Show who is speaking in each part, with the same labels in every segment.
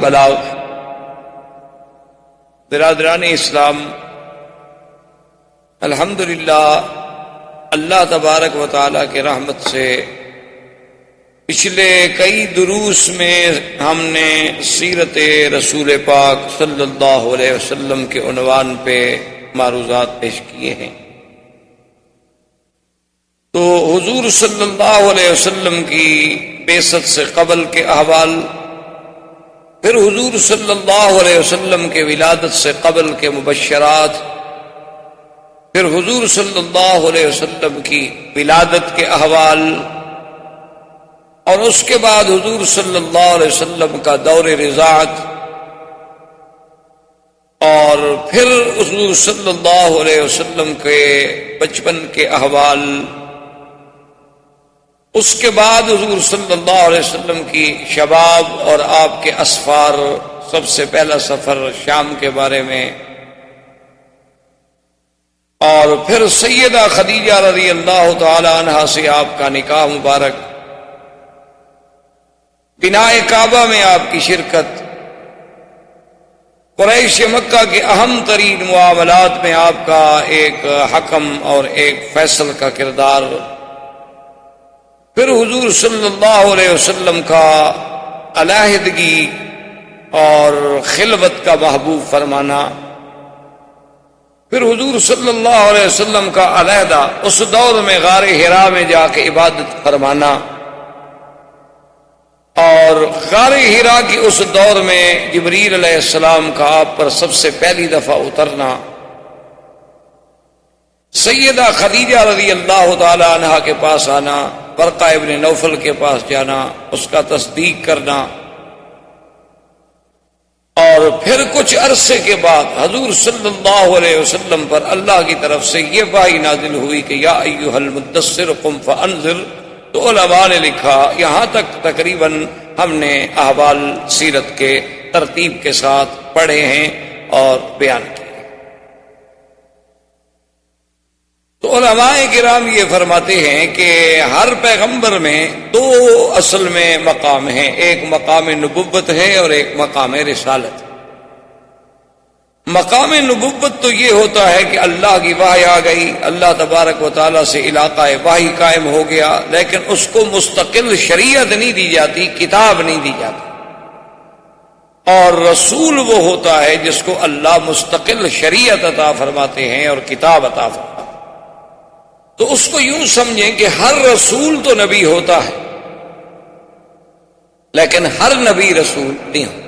Speaker 1: البلاغ۔ برادران اسلام، الحمدللہ اللہ تبارک و تعالیٰ کے رحمت سے پچھلے کئی دروس میں ہم نے سیرت رسول پاک صلی اللہ علیہ وسلم کے عنوان پہ معروضات پیش کیے ہیں۔ تو حضور صلی اللہ علیہ وسلم کی بعثت سے قبل کے احوال، پھر حضور صلی اللہ علیہ وسلم کے ولادت سے قبل کے مبشرات، پھر حضور صلی اللہ علیہ وسلم کی ولادت کے احوال، اور اس کے بعد حضور صلی اللہ علیہ وسلم کا دور رضاعت، اور پھر حضور صلی اللہ علیہ وسلم کے بچپن کے احوال، اس کے بعد حضور صلی اللہ علیہ وسلم کی شباب اور آپ کے اسفار، سب سے پہلا سفر شام کے بارے میں، اور پھر سیدہ خدیجہ رضی اللہ تعالی عنہا سے آپ کا نکاح مبارک، بناء کعبہ میں آپ کی شرکت، قریش مکہ کے اہم ترین معاملات میں آپ کا ایک حکم اور ایک فیصل کا کردار، پھر حضور صلی اللہ علیہ وسلم کا علیحدگی اور خلوت کا محبوب فرمانا، پھر حضور صلی اللہ علیہ وسلم کا علیحدہ اس دور میں غار حرا میں جا کے عبادت فرمانا، اور غار حرا کی اس دور میں جبریل علیہ السلام کا آپ پر سب سے پہلی دفعہ اترنا، سیدہ خدیجہ رضی اللہ تعالی عنہا کے پاس آنا، ورقہ ابن نوفل کے پاس جانا، اس کا تصدیق کرنا، اور پھر کچھ عرصے کے بعد حضور صلی اللہ علیہ وسلم پر اللہ کی طرف سے یہ وحی نازل ہوئی کہ یا ایھا المدثر قم فانذر۔ تو علماء نے لکھا یہاں تک تقریباً ہم نے احوال سیرت کے ترتیب کے ساتھ پڑھے ہیں اور بیان کیے۔ تو علماء کرام یہ فرماتے ہیں کہ ہر پیغمبر میں دو اصل میں مقام ہیں، ایک مقام نبوت ہے اور ایک مقام رسالت۔ مقام نبوت تو یہ ہوتا ہے کہ اللہ کی وحی آ گئی، اللہ تبارک و تعالیٰ سے علاقہ وحی قائم ہو گیا، لیکن اس کو مستقل شریعت نہیں دی جاتی، کتاب نہیں دی جاتی۔ اور رسول وہ ہوتا ہے جس کو اللہ مستقل شریعت عطا فرماتے ہیں اور کتاب عطا فرماتے ہیں۔ تو اس کو یوں سمجھیں کہ ہر رسول تو نبی ہوتا ہے، لیکن ہر نبی رسول نہیں ہوتا۔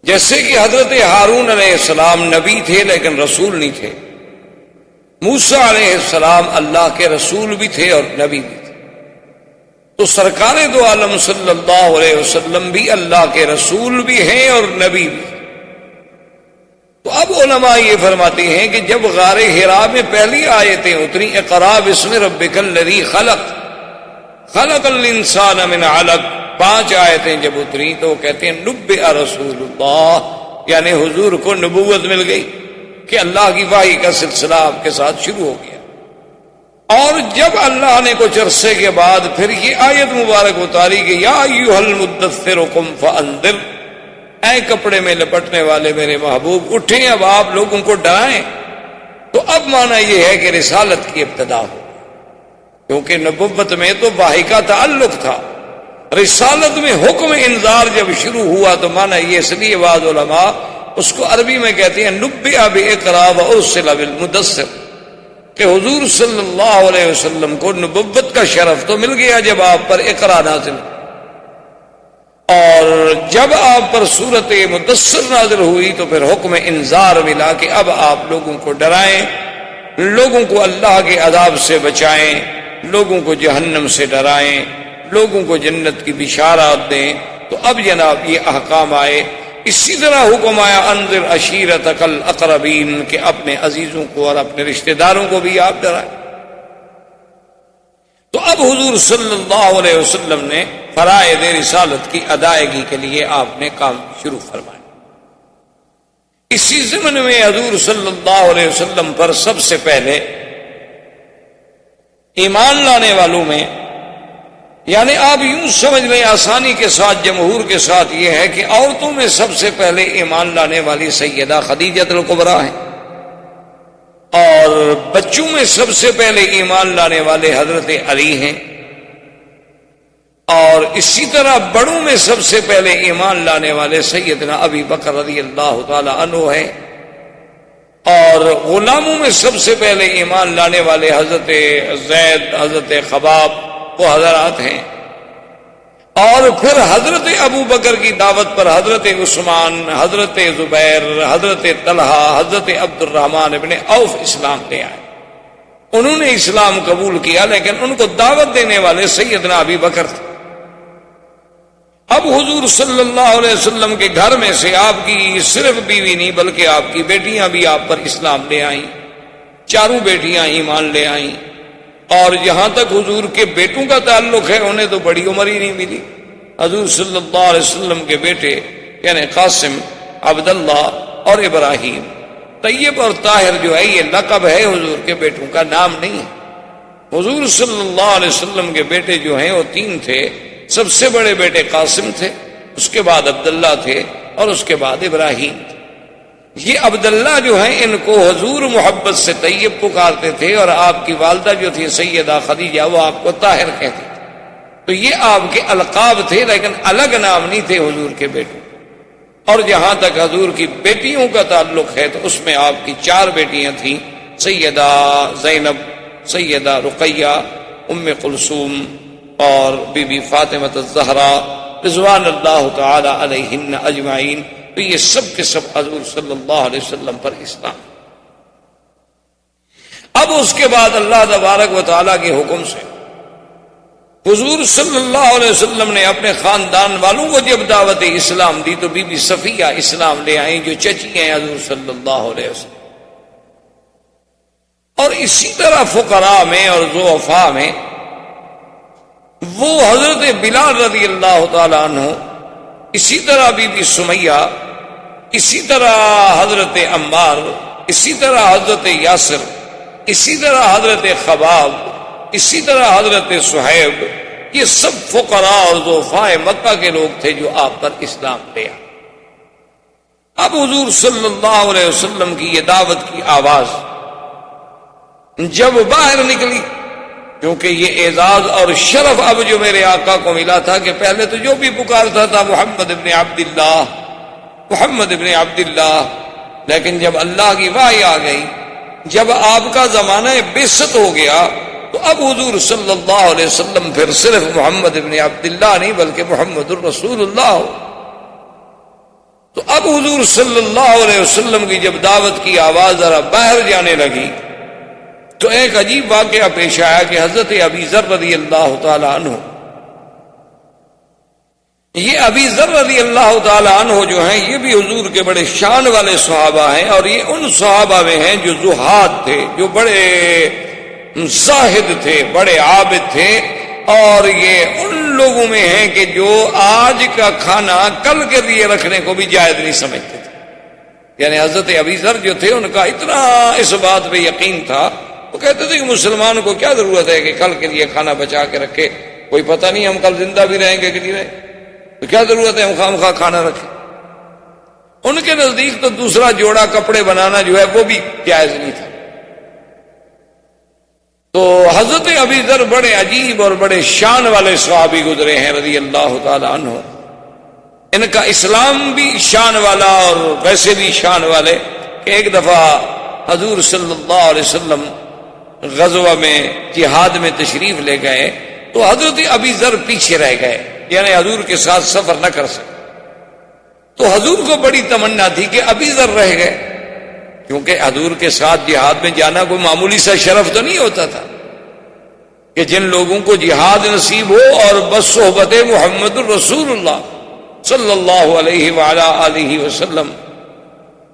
Speaker 1: جیسے کہ حضرت ہارون علیہ السلام نبی تھے لیکن رسول نہیں تھے، موسیٰ علیہ السلام اللہ کے رسول بھی تھے اور نبی بھی تھے، تو سرکار دو عالم صلی اللہ علیہ وسلم بھی اللہ کے رسول بھی ہیں اور نبی بھی ہیں۔ تو اب علماء یہ فرماتے ہیں کہ جب غار حرا میں پہلی آیتیں اتری، اقرا بسم ربک الذی خلق، خلق الانسان من علق، 5 آیتیں جب اتری تو وہ کہتے ہیں نبئ رسول اللہ، یعنی حضور کو نبوت مل گئی کہ اللہ کی وحی کا سلسلہ آپ کے ساتھ شروع ہو گیا۔ اور جب اللہ نے کچھ عرصے کے بعد پھر یہ آیت مبارک اتاری کہ یا ایھا المدثر قم فانذر، اے کپڑے میں لپٹنے والے میرے محبوب اٹھیں، اب آپ لوگوں کو ڈرائیں، تو اب معنی یہ ہے کہ رسالت کی ابتدا ہو، کیونکہ نبوت میں تو وحی کا تعلق تھا، رسالت میں حکم انذار جب شروع ہوا تو معنی یہ، اس لیے بعض علماء اس کو عربی میں کہتے ہیں نبئ باقرا وارسل بالمدثر، کہ حضور صلی اللہ علیہ وسلم کو نبوت کا شرف تو مل گیا جب آپ پر اقرا نازل، اور جب آپ پر سورت مدثر نازل ہوئی تو پھر حکم انذار ملا کہ اب آپ لوگوں کو ڈرائیں، لوگوں کو اللہ کے عذاب سے بچائیں، لوگوں کو جہنم سے ڈرائیں، لوگوں کو جنت کی بشارات دیں۔ تو اب جناب یہ احکام آئے۔ اسی طرح حکم آیا انذر عشیرتک الاقربین، کہ اپنے عزیزوں کو اور اپنے رشتہ داروں کو بھی آپ ڈرائیں۔ تو اب حضور صلی اللہ علیہ وسلم نے فرائض رسالت کی ادائیگی کے لیے آپ نے کام شروع فرمایا۔ اسی ضمن میں حضور صلی اللہ علیہ وسلم پر سب سے پہلے ایمان لانے والوں میں یعنی آپ یوں سمجھ لیں آسانی کے ساتھ، جمہور کے ساتھ، یہ ہے کہ عورتوں میں سب سے پہلے ایمان لانے والی سیدہ خدیجہ الکبریٰ ہیں، اور بچوں میں سب سے پہلے ایمان لانے والے حضرت علی ہیں، اور اسی طرح بڑوں میں سب سے پہلے ایمان لانے والے سیدنا ابی بکر رضی اللہ تعالی عنہ ہیں، اور غلاموں میں سب سے پہلے ایمان لانے والے حضرت زید، حضرت خباب، وہ حضرات ہیں، اور پھر حضرت ابو بکر کی دعوت پر حضرت عثمان، حضرت زبیر، حضرت طلحہ، حضرت عبد الرحمن ابن عوف اسلام لے آئے۔ انہوں نے اسلام قبول کیا، لیکن ان کو دعوت دینے والے سیدنا ابی بکر تھے۔ اب حضور صلی اللہ علیہ وسلم کے گھر میں سے آپ کی صرف بیوی نہیں بلکہ آپ کی بیٹیاں بھی آپ پر اسلام لے آئیں، چاروں بیٹیاں ایمان لے آئیں، اور جہاں تک حضور کے بیٹوں کا تعلق ہے انہیں تو بڑی عمر ہی نہیں ملی۔ حضور صلی اللہ علیہ وسلم کے بیٹے یعنی قاسم، عبداللہ اور ابراہیم، طیب اور طاہر جو ہے یہ لقب ہے، حضور کے بیٹوں کا نام نہیں ہے۔ حضور صلی اللہ علیہ وسلم کے بیٹے جو ہیں وہ تین تھے، سب سے بڑے بیٹے قاسم تھے، اس کے بعد عبداللہ تھے، اور اس کے بعد ابراہیم تھے۔ یہ عبداللہ جو ہیں ان کو حضور محبت سے طیب پکارتے تھے، اور آپ کی والدہ جو تھی سیدہ خدیجہ وہ آپ کو طاہر کہتی تھی۔ تو یہ آپ کے القاب تھے، لیکن الگ نام نہیں تھے حضور کے بیٹوں۔ اور جہاں تک حضور کی بیٹیوں کا تعلق ہے تو اس میں آپ کی چار بیٹیاں تھیں، سیدہ زینب، سیدہ رقیہ، ام کلثوم اور بی بی فاطمہ الزہرا رضوان اللہ تعالی علیہن اجمعین۔ تو یہ سب کے سب حضور صلی اللہ علیہ وسلم پر اسلام۔ اب اس کے بعد اللہ تبارک و تعالیٰ کے حکم سے حضور صلی اللہ علیہ وسلم نے اپنے خاندان والوں کو جب دعوت اسلام دی تو بی بی صفیہ اسلام لے آئیں، جو چچی ہیں حضور صلی اللہ علیہ وسلم۔ اور اسی طرح فقراء میں اور ضعفاء میں وہ حضرت بلال رضی اللہ تعالیٰ عنہ، اسی طرح بی بی سمیہ، اسی طرح حضرت عمار، اسی طرح حضرت یاسر، اسی طرح حضرت خباب، اسی طرح حضرت صہیب، یہ سب فقراء اور ضعفاء مکہ کے لوگ تھے جو آپ پر اسلام لے آئے۔ اب حضور صلی اللہ علیہ وسلم کی یہ دعوت کی آواز جب باہر نکلی، کیونکہ یہ اعزاز اور شرف اب جو میرے آقا کو ملا تھا کہ پہلے تو جو بھی پکارتا تھا محمد ابن عبداللہ، محمد ابن عبداللہ، لیکن جب اللہ کی وحی آ گئی، جب آپ کا زمانہ بعثت ہو گیا، تو اب حضور صلی اللہ علیہ وسلم پھر صرف محمد ابن عبداللہ نہیں بلکہ محمد الرسول اللہ ہو۔ تو اب حضور صلی اللہ علیہ وسلم کی جب دعوت کی آواز ذرا باہر جانے لگی تو ایک عجیب واقعہ پیش آیا کہ حضرت ابی ذر رضی اللہ تعالی عنہ، یہ ابی ذر رضی اللہ تعالی عنہ جو ہیں یہ بھی حضور کے بڑے شان والے صحابہ ہیں، اور یہ ان صحابہ میں ہیں جو زہاد تھے، جو بڑے زاہد تھے، بڑے عابد تھے، اور یہ ان لوگوں میں ہیں کہ جو آج کا کھانا کل کے لیے رکھنے کو بھی جائز نہیں سمجھتے تھے۔ یعنی حضرت ابی ذر جو تھے ان کا اتنا اس بات پہ یقین تھا، وہ کہتے تھے کہ مسلمان کو کیا ضرورت ہے کہ کل کے لیے کھانا بچا کے رکھے، کوئی پتہ نہیں ہم کل زندہ بھی رہیں گے کہ نہیں رہیں، تو کیا ضرورت ہے ہم خواہ مخواہ کھانا رکھیں۔ ان کے نزدیک تو دوسرا جوڑا کپڑے بنانا جو ہے وہ بھی جائز نہیں تھا۔ تو حضرت ابی ذر بڑے عجیب اور بڑے شان والے صحابی گزرے ہیں رضی اللہ تعالی عنہ۔ ان کا اسلام بھی شان والا اور ویسے بھی شان والے کہ ایک دفعہ حضور صلی اللہ علیہ وسلم غزوہ میں جہاد میں تشریف لے گئے تو حضرت ابی ذر پیچھے رہ گئے، یعنی حضور کے ساتھ سفر نہ کر سکے۔ تو حضور کو بڑی تمنا تھی کہ ابی ذر رہ گئے، کیونکہ حضور کے ساتھ جہاد میں جانا کوئی معمولی سا شرف تو نہیں ہوتا تھا کہ جن لوگوں کو جہاد نصیب ہو اور بس صحبت محمد الرسول اللہ صلی اللہ علیہ وعلا آلہ وسلم۔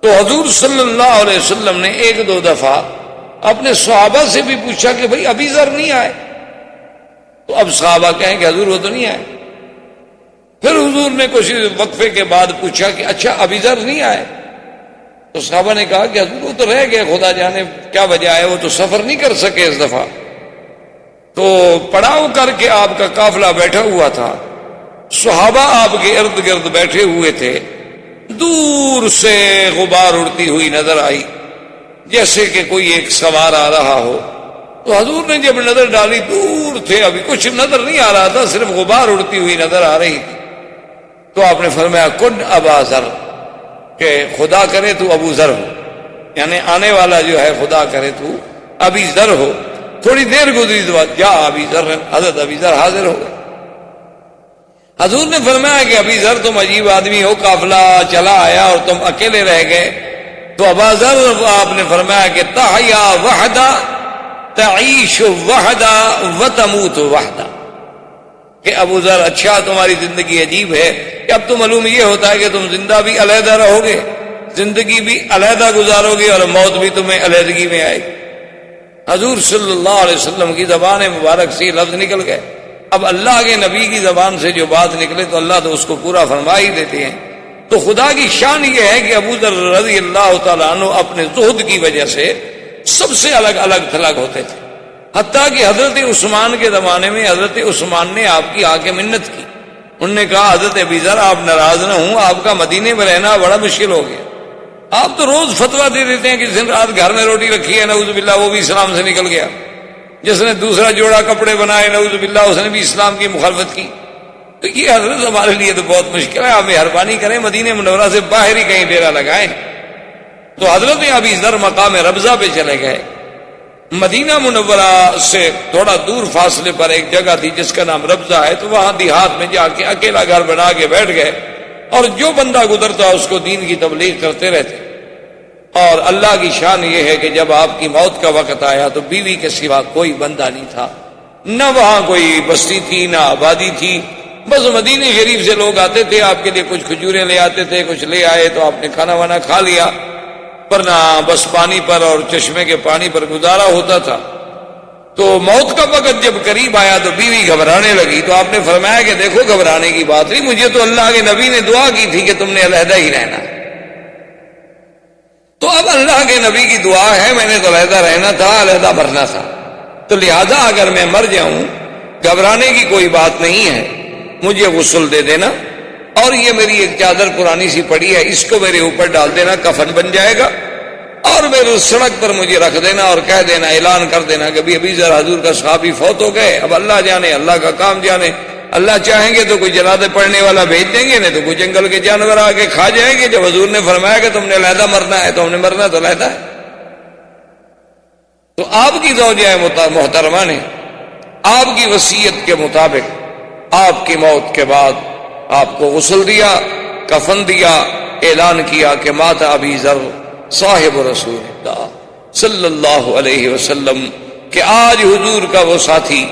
Speaker 1: تو حضور صلی اللہ علیہ وسلم نے ایک دو دفعہ اپنے صحابہ سے بھی پوچھا کہ بھئی ابی ذر نہیں آئے، تو اب صحابہ کہیں کہ حضور وہ تو نہیں آئے۔ پھر حضور نے کچھ وقفے کے بعد پوچھا کہ اچھا ابی ذر نہیں آئے، تو صحابہ نے کہا کہ حضور وہ تو رہ گئے، خدا جانے کیا وجہ ہے، وہ تو سفر نہیں کر سکے اس دفعہ۔ تو پڑاؤ کر کے آپ کا قافلہ بیٹھا ہوا تھا، صحابہ آپ کے ارد گرد بیٹھے ہوئے تھے، دور سے غبار اڑتی ہوئی نظر آئی جیسے کہ کوئی ایک سوار آ رہا ہو۔ تو حضور نے جب نظر ڈالی، دور تھے، ابھی کچھ نظر نہیں آ رہا تھا، صرف غبار اڑتی ہوئی نظر آ رہی تھی۔ تو آپ نے فرمایا کن ابا ذر، کہ خدا کرے تو ابو ذر ہو، یعنی آنے والا جو ہے خدا کرے تو ابی ذر ہو۔ تھوڑی دیر گزری تو جا ابی ذر، حضرت ابی ذر حاضر ہو گئے۔ حضور نے فرمایا کہ ابی ذر تم عجیب آدمی ہو، قافلہ چلا آیا اور تم اکیلے رہ گئے۔ تو ابا ذر آپ نے فرمایا کہ تحیا وحدہ تعیش وحدہ وتموت وحدہ، کہ ابو ذر اچھا تمہاری زندگی عجیب ہے کہ اب تو معلوم یہ ہوتا ہے کہ تم زندہ بھی علیحدہ رہو گے، زندگی بھی علیحدہ گزارو گے، اور موت بھی تمہیں علیحدگی میں آئے گی۔ حضور صلی اللہ علیہ وسلم کی زبان مبارک سے لفظ نکل گئے۔ اب اللہ کے نبی کی زبان سے جو بات نکلے تو اللہ تو اس کو پورا فرما ہی دیتے ہیں۔ تو خدا کی شان یہ ہے کہ ابو ذر رضی اللہ تعالیٰ عنہ اپنے زہد کی وجہ سے سب سے الگ الگ تھلگ ہوتے تھے، حتیٰ کہ حضرت عثمان کے زمانے میں حضرت عثمان نے آپ کی آ کے منت کی۔ انہوں نے کہا حضرت ابی ذر آپ ناراض نہ ہوں، آپ کا مدینے میں رہنا بڑا مشکل ہو گیا، آپ تو روز فتویٰ دے دیتے ہیں کہ جس دن رات گھر میں روٹی رکھی ہے نعوذ باللہ وہ بھی اسلام سے نکل گیا، جس نے دوسرا جوڑا کپڑے بنائے نعوذ باللہ اس نے بھی اسلام کی مخالفت کی۔ تو یہ حضرت ہمارے لیے تو بہت مشکل ہے، آپ مہربانی کریں مدینہ منورہ سے باہر ہی کہیں ڈیرا لگائیں۔ تو حضرت ابی ذر مقام ربضہ پہ چلے گئے۔ مدینہ منورہ سے تھوڑا دور فاصلے پر ایک جگہ تھی جس کا نام ربضہ ہے، تو وہاں دیہات میں جا کے اکیلا گھر بنا کے بیٹھ گئے، اور جو بندہ گزرتا اس کو دین کی تبلیغ کرتے رہتے۔ اور اللہ کی شان یہ ہے کہ جب آپ کی موت کا وقت آیا تو بیوی کے سوا کوئی بندہ نہیں تھا، نہ وہاں کوئی بستی تھی نہ آبادی تھی، بس مدینہ شریف سے لوگ آتے تھے، آپ کے لیے کچھ کھجوریں لے آتے تھے، کچھ لے آئے تو آپ نے کھانا وانا کھا لیا، ورنہ بس پانی پر اور چشمے کے پانی پر گزارا ہوتا تھا۔ تو موت کا وقت جب قریب آیا تو بیوی گھبرانے لگی، تو آپ نے فرمایا کہ دیکھو گھبرانے کی بات نہیں، مجھے تو اللہ کے نبی نے دعا کی تھی کہ تم نے علیحدہ ہی رہنا ہے، تو اب اللہ کے نبی کی دعا ہے، میں نے تو علیحدہ رہنا تھا، علیحدہ مرنا تھا، تو لہذا اگر میں مر جاؤں گھبرانے کی کوئی بات نہیں ہے، مجھے غسل دے دینا، اور یہ میری ایک چادر پرانی سی پڑی ہے اس کو میرے اوپر ڈال دینا، کفن بن جائے گا، اور میرے سڑک پر مجھے رکھ دینا اور کہہ دینا، اعلان کر دینا کہ ابھی ذرا حضور کا صحابی فوت ہو گئے، اب اللہ جانے، اللہ کا کام جانے، اللہ چاہیں گے تو کوئی جنازے پڑھنے والا بھیج دیں گے، نہیں تو کوئی جنگل کے جانور آ کے کھا جائیں گے۔ جب حضور نے فرمایا کہ تم نے علیحدہ مرنا ہے تو ہم نے مرنا تو علیحدہ ہے۔ تو آپ کی زوجہ محترمہ نے آپ کی وصیت کے مطابق آپ کی موت کے بعد آپ کو غسل دیا، کفن دیا، اعلان کیا کہ مات ابی ذر صاحب رسول اللہ صلی اللہ علیہ وسلم، کہ آج حضور کا وہ ساتھی،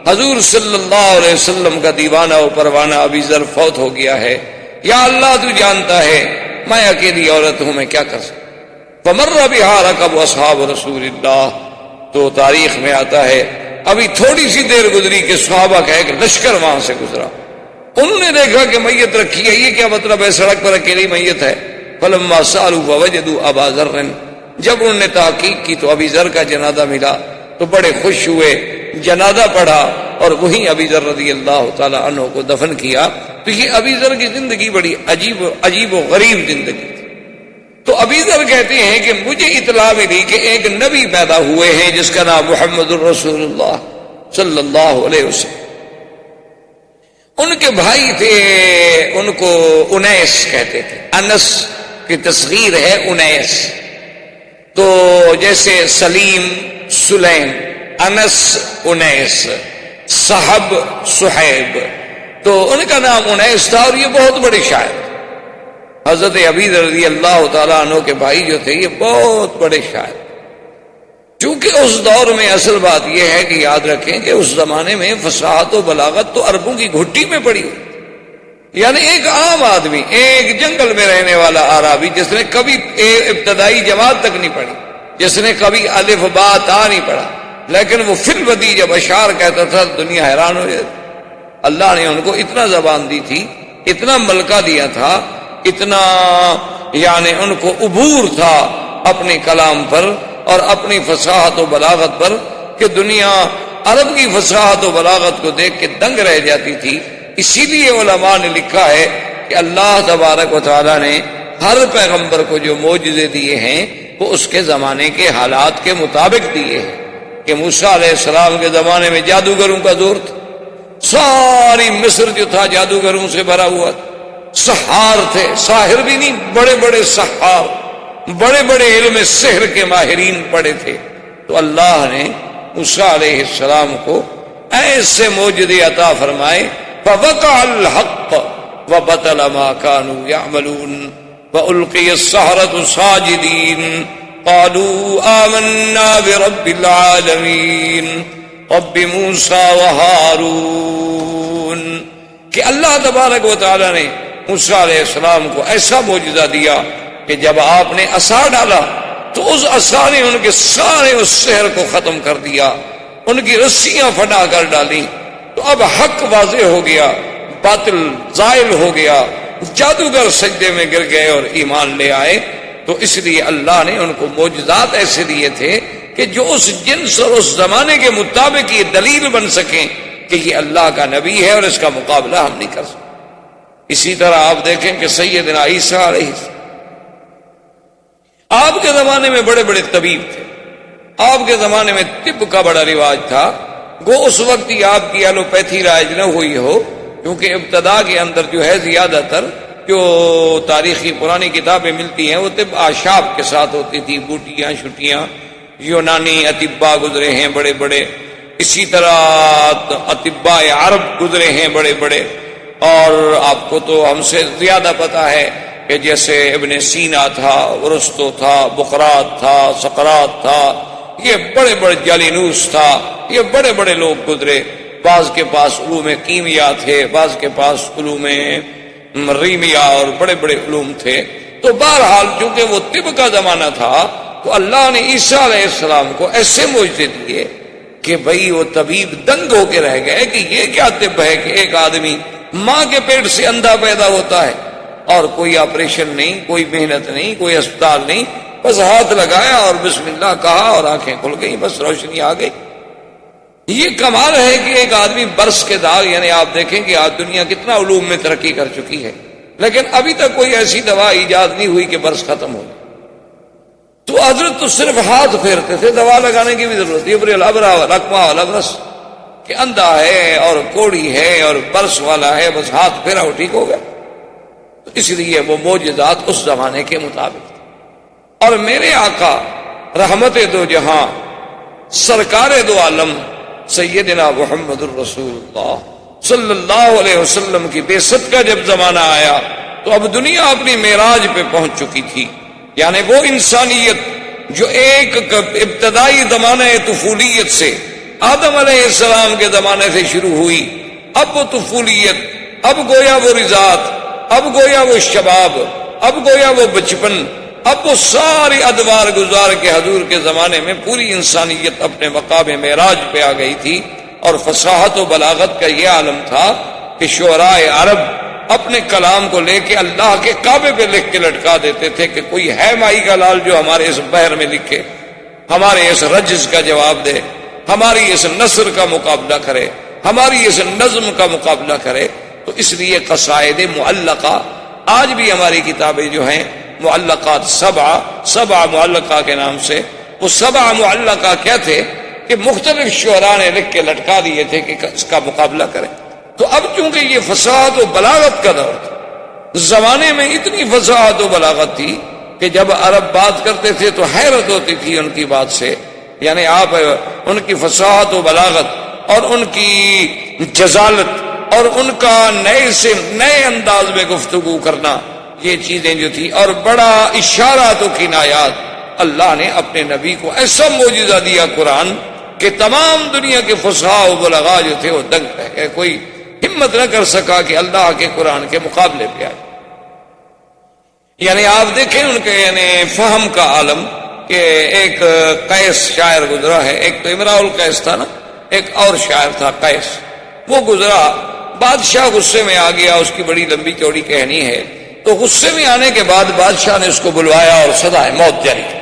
Speaker 1: حضور صلی اللہ علیہ وسلم کا دیوانہ و پروانہ ابی ذر فوت ہو گیا ہے، یا اللہ تو جانتا ہے میں اکیلی عورت ہوں، میں کیا کر سکتا۔ فمر بہا رکب اصحاب رسول اللہ، تو تاریخ میں آتا ہے ابھی تھوڑی سی دیر گزری کہ صحابہ کا ایک لشکر وہاں سے گزرا، انہوں نے دیکھا کہ میت رکھی ہے، یہ کیا مطلب ہے سڑک پر اکیلی میت ہے۔ فلما سالوا ووجدوا ابا ذر، جب انہوں نے تحقیق کی تو ابی ذر کا جنازہ ملا تو بڑے خوش ہوئے، جنازہ پڑھا اور وہیں ابی ذر رضی اللہ تعالی عنہ کو دفن کیا۔ تو یہ ابی ذر کی زندگی بڑی عجیب و غریب زندگی تھی۔ تو ابی ذر کہتے ہیں کہ مجھے اطلاع ملی کہ ایک نبی پیدا ہوئے ہیں جس کا نام محمد الرسول اللہ صلی اللہ علیہ وسلم، ان کے بھائی تھے، ان کو انیس کہتے تھے، انس کی تصغیر ہے انیس، تو جیسے سلیم سلیم، انس انیس، صحب صحیب، تو ان کا نام انیس تھا، اور یہ بہت بڑے شاعر، حضرت ابی رضی اللہ تعالیٰ عنہ کے بھائی جو تھے یہ بہت بڑے شاعر۔ چونکہ اس دور میں اصل بات یہ ہے کہ یاد رکھیں کہ اس زمانے میں فصاحت و بلاغت تو عربوں کی گھٹی میں پڑی ہوئی، یعنی ایک عام آدمی، ایک جنگل میں رہنے والا عربی جس نے کبھی ابتدائی جماعت تک نہیں پڑھی، جس نے کبھی الف با تا نہیں پڑھا، لیکن وہ فی الودی جب اشعار کہتا تھا دنیا حیران ہو جاتی۔ اللہ نے ان کو اتنا زبان دی تھی، اتنا ملکہ دیا تھا، اتنا یعنی ان کو عبور تھا اپنے کلام پر اور اپنی فصاحت و بلاغت پر، کہ دنیا عرب کی فصاحت و بلاغت کو دیکھ کے دنگ رہ جاتی تھی۔ اسی لیے علماء نے لکھا ہے کہ اللہ تبارک و تعالیٰ نے ہر پیغمبر کو جو معجزے دیے ہیں وہ اس کے زمانے کے حالات کے مطابق دیے ہیں۔ کہ موسیٰ علیہ السلام کے زمانے میں جادوگروں کا دور تھا، ساری مصر جو تھا جادوگروں سے بھرا ہوا تھا، سحار تھے، ساحر بھی نہیں، بڑے بڑے سحار، بڑے بڑے علم سحر کے ماہرین پڑے تھے۔ تو اللہ نے موسیٰ علیہ السلام کو ایسے معجزے عطا فرمائے، فوقع الحق وبطل ما كانوا يعملون وألقي السحرة ساجدين قالوا آمنا برب العالمين رب موسیٰ وہارون۔ کہ اللہ تبارک و تعالی نے موسیٰ علیہ السلام کو ایسا معجزہ دیا کہ جب آپ نے عصا ڈالا تو اس عصا نے ان کے سارے اس سحر کو ختم کر دیا، ان کی رسیاں پھٹا کر ڈالی۔ تو اب حق واضح ہو گیا، باطل زائل ہو گیا، جادوگر سجدے میں گر گئے اور ایمان لے آئے۔ تو اس لیے اللہ نے ان کو معجزات ایسے دیے تھے کہ جو اس جنس اور اس زمانے کے مطابق یہ دلیل بن سکیں کہ یہ اللہ کا نبی ہے اور اس کا مقابلہ ہم نہیں کر سکتے۔ اسی طرح آپ دیکھیں کہ سیدنا عیسیٰ علیہ السلام آپ کے زمانے میں بڑے بڑے طبیب تھے، آپ کے زمانے میں طب کا بڑا رواج تھا۔ گو اس وقت ہی آپ کی ایلوپیتھی رائج نہ ہوئی ہو، کیونکہ ابتدا کے اندر جو ہے زیادہ تر جو تاریخی پرانی کتابیں ملتی ہیں وہ طب آشاب کے ساتھ ہوتی تھی، بوٹیاں چھٹیاں، یونانی اطباء گزرے ہیں بڑے بڑے، اسی طرح اطباء عرب گزرے ہیں بڑے بڑے، اور آپ کو تو ہم سے زیادہ پتا ہے کہ جیسے ابن سینا تھا، ارسطو تھا، بقراط تھا، سقراط تھا، یہ بڑے بڑے جالینوس تھا، یہ بڑے بڑے لوگ گزرے۔ بعض کے پاس علوم کیمیا تھے، بعض کے پاس علوم ریمیا اور بڑے بڑے علوم تھے۔ تو بہرحال چونکہ وہ طب کا زمانہ تھا تو اللہ نے عیسیٰ علیہ السلام کو ایسے معجزے دیے کہ بھئی وہ طبیب دنگ ہو کے رہ گئے کہ یہ کیا طب ہے کہ ایک آدمی ماں کے پیٹ سے اندھا پیدا ہوتا ہے اور کوئی آپریشن نہیں، کوئی محنت نہیں، کوئی اسپتال نہیں، بس ہاتھ لگایا اور بسم اللہ کہا اور آنکھیں کھل گئی، بس روشنی آ گئی۔ یہ کمال ہے کہ ایک آدمی برس کے داغ، یعنی آپ دیکھیں کہ آج دنیا کتنا علوم میں ترقی کر چکی ہے لیکن ابھی تک کوئی ایسی دوا ایجاد نہیں ہوئی کہ برس ختم ہو۔ تو حضرت تو صرف ہاتھ پھیرتے تھے، دوا لگانے کی بھی ضرورت نہیں۔ رقمہ الابرس کہ اندھا ہے اور کوڑی ہے اور برس والا ہے، بس ہاتھ پھیرا وہ ٹھیک ہو گیا۔ تو اس لیے وہ معجزات اس زمانے کے مطابق تھے۔ اور میرے آقا رحمت دو جہاں سرکار دو عالم سیدنا محمد الرسول اللہ صلی اللہ علیہ وسلم کی بعثت کا جب زمانہ آیا تو اب دنیا اپنی معراج پہ پہنچ چکی تھی، یعنی وہ انسانیت جو ایک ابتدائی زمانہ طفولیت سے آدم علیہ السلام کے زمانے سے شروع ہوئی، اب وہ طفولیت، اب گویا وہ رضاعت، اب گویا وہ شباب، اب گویا وہ بچپن، اب وہ ساری ادوار گزار کے حضور کے زمانے میں پوری انسانیت اپنے مقام معراج پہ آ گئی تھی۔ اور فصاحت و بلاغت کا یہ عالم تھا کہ شعراء عرب اپنے کلام کو لے کے اللہ کے کعبے پہ لکھ کے لٹکا دیتے تھے کہ کوئی ہے مائی کا لال جو ہمارے اس بحر میں لکھے، ہمارے اس رجز کا جواب دے، ہماری اس نثر کا مقابلہ کرے، ہماری اس نظم کا مقابلہ کرے۔ تو اس لیے قصائد معلقہ آج بھی ہماری کتابیں جو ہیں معلقات سبع معلقہ کے نام سے، وہ سبع معلقہ کیا تھے کہ مختلف شعراء نے لکھ کے لٹکا دیے تھے کہ اس کا مقابلہ کریں۔ تو اب چونکہ یہ فصاحت و بلاغت کا دور تھا، زمانے میں اتنی فصاحت و بلاغت تھی کہ جب عرب بات کرتے تھے تو حیرت ہوتی تھی ان کی بات سے، یعنی آپ ان کی فصاحت و بلاغت اور ان کی جزالت اور ان کا نئے سے نئے انداز میں گفتگو کرنا، یہ چیزیں جو تھی، اور بڑا اشارات و کنایات، اللہ نے اپنے نبی کو ایسا معجزہ دیا قرآن کہ تمام دنیا کے فصحاء و بلغاء جو تھے وہ دنگ رہ گئے، کوئی ہمت نہ کر سکا کہ اللہ کے قرآن کے مقابلے پہ آئے۔ یعنی آپ دیکھیں ان کے یعنی فہم کا عالم کہ ایک قیس شاعر گزرا ہے، ایک تو امراء القیس تھا نا، ایک اور شاعر تھا قیس، وہ گزرا، بادشاہ غصے میں آ گیا، اس کی بڑی لمبی چوڑی کہانی ہے۔ تو غصے میں آنے کے بعد بادشاہ نے اس کو بلوایا اور سزائے موت جاری کی۔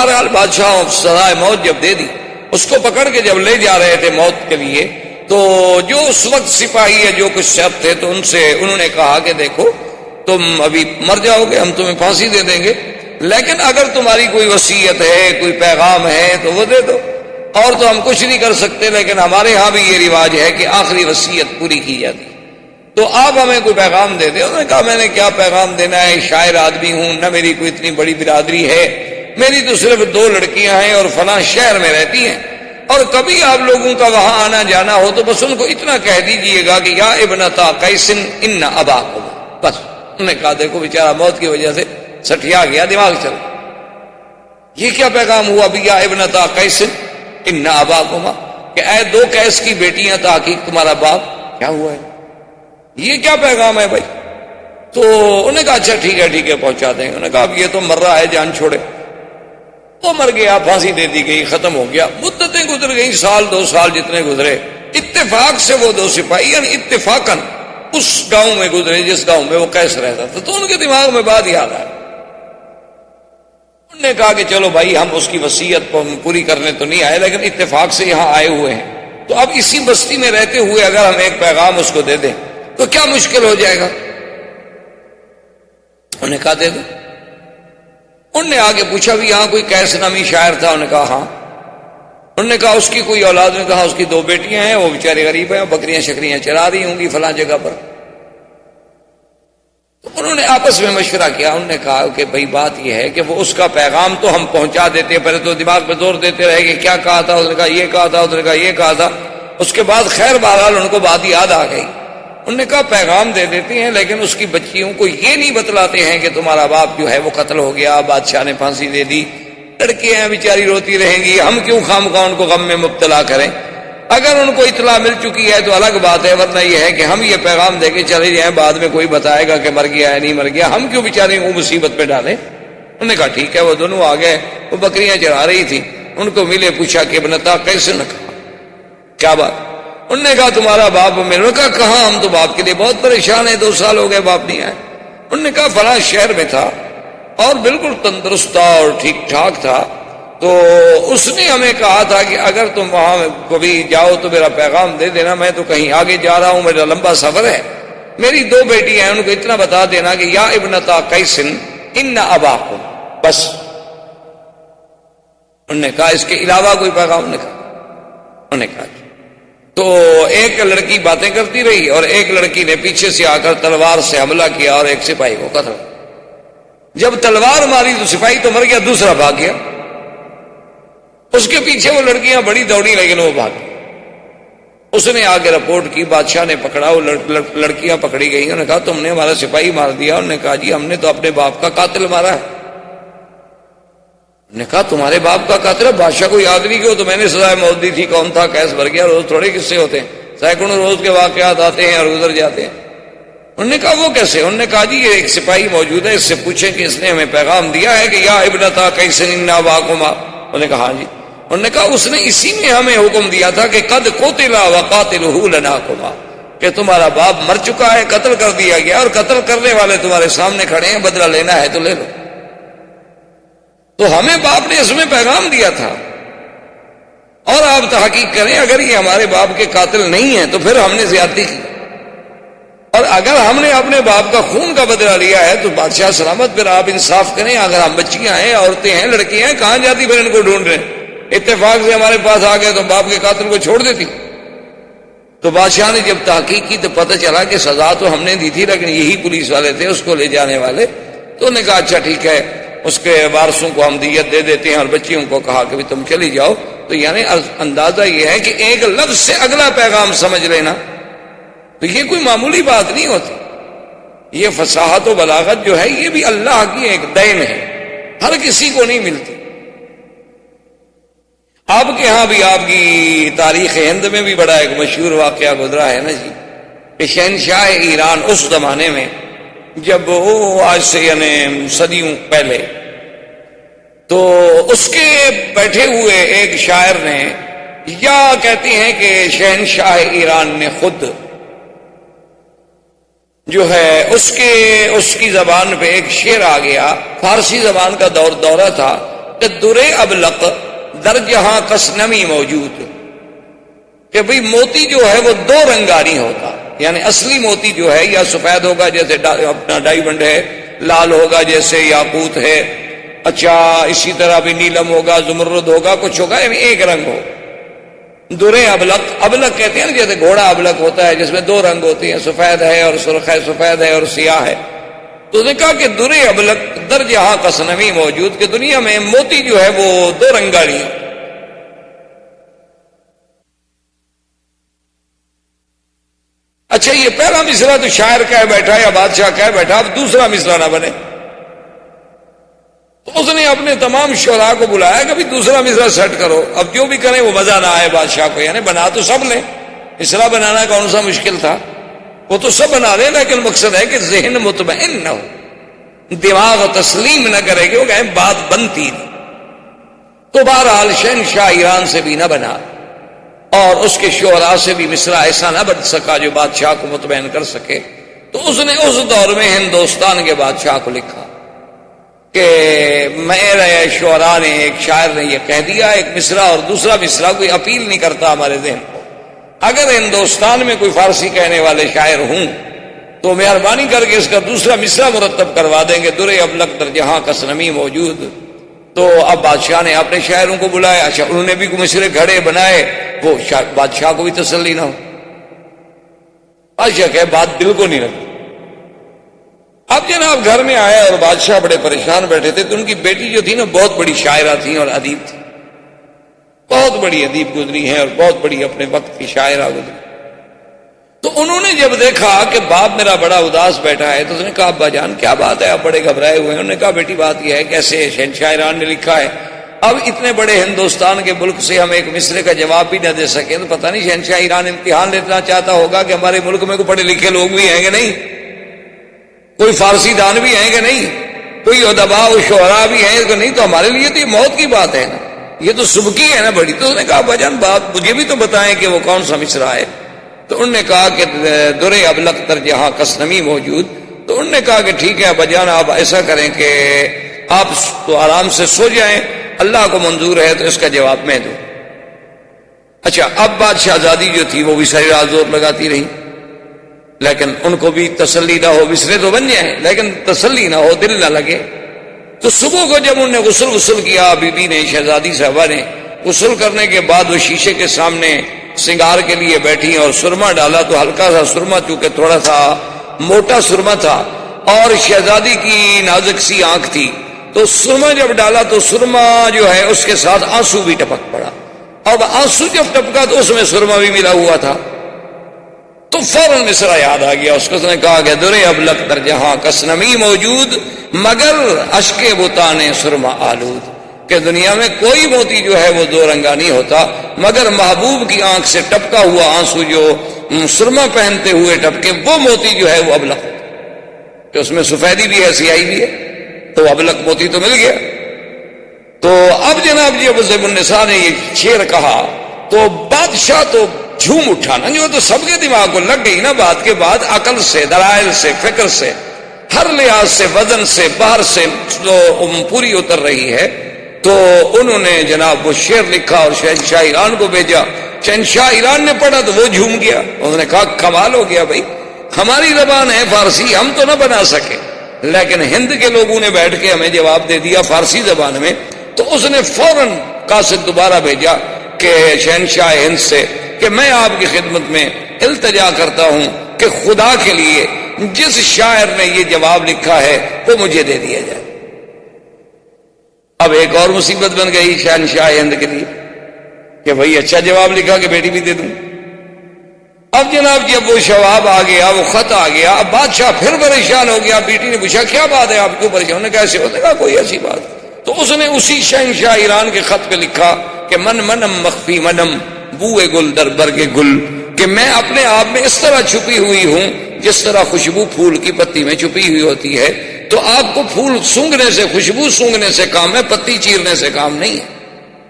Speaker 1: بہرحال بادشاہ سزائے موت جب دے دی، اس کو پکڑ کے جب لے جا رہے تھے موت کے لیے، تو جو اس وقت سپاہی ہے جو کچھ شب تھے، تو انہوں نے کہا کہ دیکھو تم ابھی مر جاؤ گے، ہم تمہیں پھانسی دے دیں گے، لیکن اگر تمہاری کوئی وصیت ہے، کوئی پیغام ہے تو وہ دے دو، اور تو ہم کچھ نہیں کر سکتے، لیکن ہمارے ہاں بھی یہ رواج ہے کہ آخری وصیت پوری کی جاتی، تو آپ ہمیں کوئی پیغام دے دیں۔ انہوں نے کہا میں نے کیا پیغام دینا ہے، شاعر آدمی ہوں، نہ میری کوئی اتنی بڑی برادری ہے، میری تو صرف 2 لڑکیاں ہیں اور فلاں شہر میں رہتی ہیں، اور کبھی آپ لوگوں کا وہاں آنا جانا ہو تو بس ان کو اتنا کہہ دیجئے گا کہ یا ابنتا قیس ان اباکم، بس۔ انہوں نے کہا دیکھو بیچارہ موت کی وجہ سے سٹیا گیا، دماغ چل، یہ کیا پیغام ہوا بھی یا ابنتا قیس ان اباکما، کہ اے 2 قیس کی بیٹیاں تحقیق تمہارا باپ، کیا ہوا ہے، یہ کیا پیغام ہے بھائی؟ تو انہوں نے کہا اچھا ٹھیک ہے پہنچا دیں گے۔ انہوں نے کہا اب یہ تو مر رہا ہے، جان چھوڑے، وہ مر گیا، پھانسی دے دی گئی، ختم ہو گیا، مدتیں گزر گئی، سال 2 سال جتنے گزرے، اتفاق سے وہ 2 سپاہی یعنی اتفاقاً اس گاؤں میں گزرے جس گاؤں میں وہ قیس رہتا تھا، تو ان کے دماغ میں بات یاد آئی۔ انہوں نے کہا کہ چلو بھائی ہم اس کی وصیت پوری کرنے تو نہیں آئے، لیکن اتفاق سے یہاں آئے ہوئے ہیں، تو اب اسی بستی میں رہتے ہوئے اگر ہم ایک پیغام اس کو دے دیں تو کیا مشکل ہو جائے گا؟ انہوں نے کہا دے دو۔ انہوں نے آگے پوچھا بھی یہاں کوئی قیس نامی شاعر تھا؟ انہوں نے کہا ہاں۔ انہوں نے کہا اس کی کوئی اولاد؟ نے کہا اس کی 2 بیٹیاں ہیں، وہ بیچارے غریب ہیں، بکریاں شکریاں چرا رہی ہوں گی فلاں جگہ پر۔ تو انہوں نے آپس میں مشورہ کیا، انہوں نے کہا کہ بھئی بات یہ ہے کہ وہ اس کا پیغام تو ہم پہنچا دیتے، پہلے تو دماغ پہ زور دیتے رہے کہ کیا کہا تھا، اس نے کہا یہ کہا تھا، اس نے کہا یہ کہا تھا، اس کے بعد خیر بہرحال ان کو بات یاد آ گئی۔ انہوں نے کہا پیغام دے دیتے ہیں، لیکن اس کی بچیوں کو یہ نہیں بتلاتے ہیں کہ تمہارا باپ جو ہے وہ قتل ہو گیا، بادشاہ نے پھانسی دے دی، لڑکیاں ہیں بیچاری روتی رہیں گی، ہم کیوں خواہ ان کو غم میں مبتلا کریں؟ اگر ان کو اطلاع مل چکی ہے تو الگ بات ہے، ورنہ یہ ہے کہ ہم یہ پیغام دے کے چلے جائیں، بعد میں کوئی بتائے گا کہ مر گیا ہے نہیں مر گیا، ہم کیوں بیچارے وہ مصیبت پہ ڈالیں۔ انہوں نے کہا ٹھیک ہے۔ وہ دونوں آ گئے، وہ بکریاں چرا رہی تھی، ان کو ملے، پوچھا کہ ابنتا کیسے نہ کہا کیا بات؟ انہوں نے کہا تمہارا باپ میرے، کہا کہاں، ہم تو باپ کے لیے بہت پریشان ہیں، 2 سال ہو گئے باپ نہیں آئے۔ انہوں نے کہا فلاں شہر میں تھا اور بالکل تندرست تھا اور ٹھیک ٹھاک تھا، تو اس نے ہمیں کہا تھا کہ اگر تم وہاں کبھی جاؤ تو میرا پیغام دے دینا، میں تو کہیں آگے جا رہا ہوں، میرا لمبا سفر ہے، میری 2 بیٹیاں ہیں، ان کو اتنا بتا دینا کہ یا ابنتا قیس ان اباکم، بس۔ انہوں نے کہا اس کے علاوہ کوئی پیغام نہیں کہا؟ انہوں نے کہا تو ایک لڑکی باتیں کرتی رہی اور ایک لڑکی نے پیچھے سے آ کر تلوار سے حملہ کیا اور ایک سپاہی کو قتل۔ جب تلوار ماری تو سپاہی تو مر گیا، دوسرا بھاگ گیا، اس کے پیچھے وہ لڑکیاں بڑی دوڑی لیکن وہ بھاگ گئی۔ اس نے آگے رپورٹ کی، بادشاہ نے پکڑا، وہ لڑکیاں پکڑی گئی۔ انہوں نے کہا تم نے ہمارا سپاہی مار دیا۔ انہوں نے کہا جی ہم نے تو اپنے باپ کا قاتل مارا ہے۔ نے کہا تمہارے باپ کا قاتل ہے؟ بادشاہ کو یاد نہیں کہ تو میں نے سزائے موت دی تھی، کون تھا، کیس بھر گیا، روز تھوڑے قصے ہوتے ہیں، سینکڑوں روز کے واقعات آتے ہیں اور گزر جاتے ہیں۔ انہوں نے کہا وہ کیسے؟ انہوں نے کہا جی یہ ایک سپاہی موجود ہے، اس سے پوچھیں کہ اس نے ہمیں پیغام دیا ہے کہ یا ابنتا قیس ان اباکما۔ انہوں نے کہا ہاں جی۔ انہوں نے کہا اس نے اسی میں ہمیں حکم دیا تھا کہ قد قتل وقاتلہ لناکما، کہ تمہارا باپ مر چکا ہے، قتل کر دیا گیا اور قتل کرنے والے تمہارے سامنے کھڑے ہیں، بدلہ لینا ہے تو لے لو۔ تو ہمیں باپ نے اس میں پیغام دیا تھا، اور آپ تحقیق کریں اگر یہ ہمارے باپ کے قاتل نہیں ہیں تو پھر ہم نے زیادتی کی، اور اگر ہم نے اپنے باپ کا خون کا بدلہ لیا ہے تو بادشاہ سلامت، پھر آپ انصاف کریں۔ اگر ہم بچیاں ہیں، عورتیں ہیں، لڑکیاں ہیں، کہاں جاتی پھر ان کو ڈھونڈ رہے ہیں؟ اتفاق سے ہمارے پاس آ گئے تو باپ کے قاتل کو چھوڑ دیتی۔ تو بادشاہ نے جب تحقیق کی تو پتہ چلا کہ سزا تو ہم نے دی تھی، لیکن یہی پولیس والے تھے اس کو لے جانے والے۔ تو انہوں نے کہا اچھا ٹھیک ہے، اس کے وارثوں کو ہم دیت دے دیتے ہیں، اور بچیوں کو کہا کہ تم چلی جاؤ۔ تو یعنی اندازہ یہ ہے کہ ایک لفظ سے اگلا پیغام سمجھ لینا، تو یہ کوئی معمولی بات نہیں ہوتی۔ یہ فصاحت و بلاغت جو ہے یہ بھی اللہ کی ایک دین ہے، ہر کسی کو نہیں ملتی۔ آپ کے ہاں بھی آپ کی تاریخ ہند میں بھی بڑا ایک مشہور واقعہ گزرا ہے نا جی، کہ شہنشاہ ایران اس زمانے میں جب وہ آج سے یعنی صدیوں پہلے، تو اس کے بیٹھے ہوئے ایک شاعر نے، یا کہتے ہیں کہ شہنشاہ ایران نے خود جو ہے اس کی زبان پہ ایک شعر آ گیا، فارسی زبان کا دورہ تھا، کہ در ابلق در جہاں کس نمی موجود، کہ بھئی موتی جو ہے وہ دو رنگا نہیں ہوتا، یعنی اصلی موتی جو ہے یا سفید ہوگا جیسے اپنا ڈائیمنڈ ہے، لال ہوگا جیسے یاقوت ہے، اچھا اسی طرح بھی نیلم ہوگا، زمرد ہوگا، کچھ ہوگا، یعنی ایک رنگ ہو۔ در ابلق، ابلق کہتے ہیں نا جیسے گھوڑا ابلق ہوتا ہے جس میں دو رنگ ہوتے ہیں، سفید ہے اور سرخ ہے، سفید ہے اور سیاہ ہے۔ تو اس نے کہا کہ در ابلق در جہاں کا سنمی موجود، کہ دنیا میں موتی جو ہے وہ دو رنگا نہیں ہے۔ اچھا یہ پہلا مصرع تو شاعر کہہ بیٹھا یا بادشاہ کہہ بیٹھا، اب دوسرا مصرع نہ بنے، تو اس نے اپنے تمام شعراء کو بلایا کہ بھی دوسرا مصرع سیٹ کرو، اب جو بھی کریں وہ مزہ نہ آئے بادشاہ کو، یعنی بنا تو سب لیں، مصرع بنانا کون سا مشکل تھا، وہ تو سب بنا لیں، لیکن مقصد ہے کہ ذہن مطمئن نہ ہو، دماغ تسلیم نہ کرے کہ وہ کہیں بات بنتی نہیں۔ تو بہرحال شہنشاہ ایران سے بھی نہ بنا اور اس کے شعراء سے بھی مصرع ایسا نہ بن سکا جو بادشاہ کو مطمئن کر سکے، تو اس نے اس دور میں ہندوستان کے بادشاہ کو لکھا کہ میرے شعراء نے، ایک شاعر نے یہ کہہ دیا، ایک مصرع اور دوسرا مصرع کوئی اپیل نہیں کرتا ہمارے ذہن کو، اگر ہندوستان میں کوئی فارسی کہنے والے شاعر ہوں تو مہربانی کر کے اس کا دوسرا مصرع مرتب کروا دیں گے، در ابلق در جہاں کس نمی موجود۔ تو اب بادشاہ نے اپنے شاعروں کو بلایا، اچھا انہوں نے بھی کوئی مصرع گھڑے بنائے، وہ بادشاہ کو بھی تسلی نہ ہو، بادشاہ کہ بات دل کو نہیں لگتی۔ اب جناب گھر میں آئے اور بادشاہ بڑے پریشان بیٹھے تھے، تو ان کی بیٹی جو تھی نا بہت بڑی شاعرہ تھی اور ادیب تھی، بہت بڑی ادیب گزری ہیں اور بہت بڑی اپنے وقت کی شاعرہ گزری۔ تو انہوں نے جب دیکھا کہ باپ میرا بڑا اداس بیٹھا ہے تو اس نے کہا ابا جان کیا بات ہے، آپ بڑے گھبرائے ہوئے ہیں؟ انہوں نے کہا بیٹی بات یہ ہے کہ ایسے شہنشاہ ایران نے لکھا ہے، اب اتنے بڑے ہندوستان کے ملک سے ہم ایک مصرع کا جواب بھی نہ دے سکیں تو پتہ نہیں شہنشاہ ایران امتحان لینا چاہتا ہوگا کہ ہمارے ملک میں کوئی پڑھے لکھے لوگ بھی ہیں کہ نہیں، کوئی فارسی دان بھی ہیں کہ نہیں، کوئی ادباء و شعراء بھی ہیں کہ نہیں، تو ہمارے لیے تو یہ موت کی بات ہے نا، یہ تو سبکی ہے نا بڑی۔ تو اس نے کہا بجان بات مجھے بھی تو بتائیں کہ وہ کون سا مصرع ہے۔ تو انہوں نے کہا کہ در ابلق در جہاں کس نمی موجود۔ تو انہوں نے کہا کہ ٹھیک ہے بجان آپ ایسا کریں کہ آپ تو آرام سے سو جائیں، اللہ کو منظور ہے تو اس کا جواب میں دوں۔ اچھا اب بات شہزادی جو تھی وہ بھی ساری رات زور لگاتی رہی، لیکن ان کو بھی تسلی نہ ہو، مصرع تو بن جائیں لیکن تسلی نہ ہو، دل نہ لگے۔ تو صبح کو جب انہوں نے غسل کیا، بی بی نے، شہزادی صاحبہ نے غسل کرنے کے بعد وہ شیشے کے سامنے سنگار کے لیے بیٹھی اور سرما ڈالا، تو ہلکا سا سرما، چونکہ تھوڑا سا موٹا سرما تھا اور شہزادی کی نازک سی آنکھ تھی، تو سرما جب ڈالا تو سرما جو ہے اس کے ساتھ آنسو بھی ٹپک پڑا، اور آنسو جب ٹپکا تو اس میں سرما بھی ملا ہوا تھا۔ تو فوراً مصرع یاد آ گیا اس کو، اس نے کہا کہ در ابلق در جہاں کس نمی موجود مگر اشک بتان سرما آلود، کہ دنیا میں کوئی موتی جو ہے وہ دو رنگا نہیں ہوتا مگر محبوب کی آنکھ سے ٹپکا ہوا آنسو جو سرما پہنتے ہوئے ٹپکے، وہ موتی جو ہے وہ ابلق، کہ اس میں سفیدی بھی ہے سیاہی بھی ہے، تو ابلق موتی تو مل گیا۔ تو اب جناب جی ابو زیب النساء نے یہ شعر کہا تو بادشاہ تو جھوم اٹھا نا، جو تو سب کے دماغ کو لگ گئی نا بات کے بعد، عقل سے، دلائل سے، فکر سے، ہر لحاظ سے، وزن سے، باہر سے جو پوری اتر رہی ہے۔ تو انہوں نے جناب وہ شعر لکھا اور شہنشاہ ایران کو بھیجا، شہنشاہ ایران نے پڑھا تو وہ جھوم گیا، انہوں نے کہا کمال ہو گیا بھائی، ہماری زبان ہے فارسی، ہم تو نہ بنا سکے لیکن ہند کے لوگوں نے بیٹھ کے ہمیں جواب دے دیا فارسی زبان میں۔ تو اس نے فوراً قاصد دوبارہ بھیجا کہ شہنشاہ ہند سے کہ میں آپ کی خدمت میں التجا کرتا ہوں کہ خدا کے لیے جس شاعر نے یہ جواب لکھا ہے وہ مجھے دے دیا جائے۔ اب ایک اور مصیبت بن گئی شہنشاہ ہند کے لیے کہ بھئی اچھا جواب لکھا کہ بیٹی بھی دے دوں۔ اب جناب جب وہ جواب آ گیا، وہ خط آ گیا، اب بادشاہ پھر پریشان ہو گیا۔ بیٹی نے پوچھا کیا بات ہے، آپ کیوں پریشان؟ انہوں نے کہا ایسے ہونے کا کوئی ایسی بات۔ تو اس نے اسی شہنشاہ ایران کے خط پہ لکھا کہ من منم مخفی منم بوئے گل در برگ گل، کہ میں اپنے آپ میں اس طرح چھپی ہوئی ہوں جس طرح خوشبو پھول کی پتی میں چھپی ہوئی ہوتی ہے۔ تو آپ کو پھول سونگھنے سے، خوشبو سونگھنے سے کام ہے، پتی چیرنے سے کام نہیں ہے۔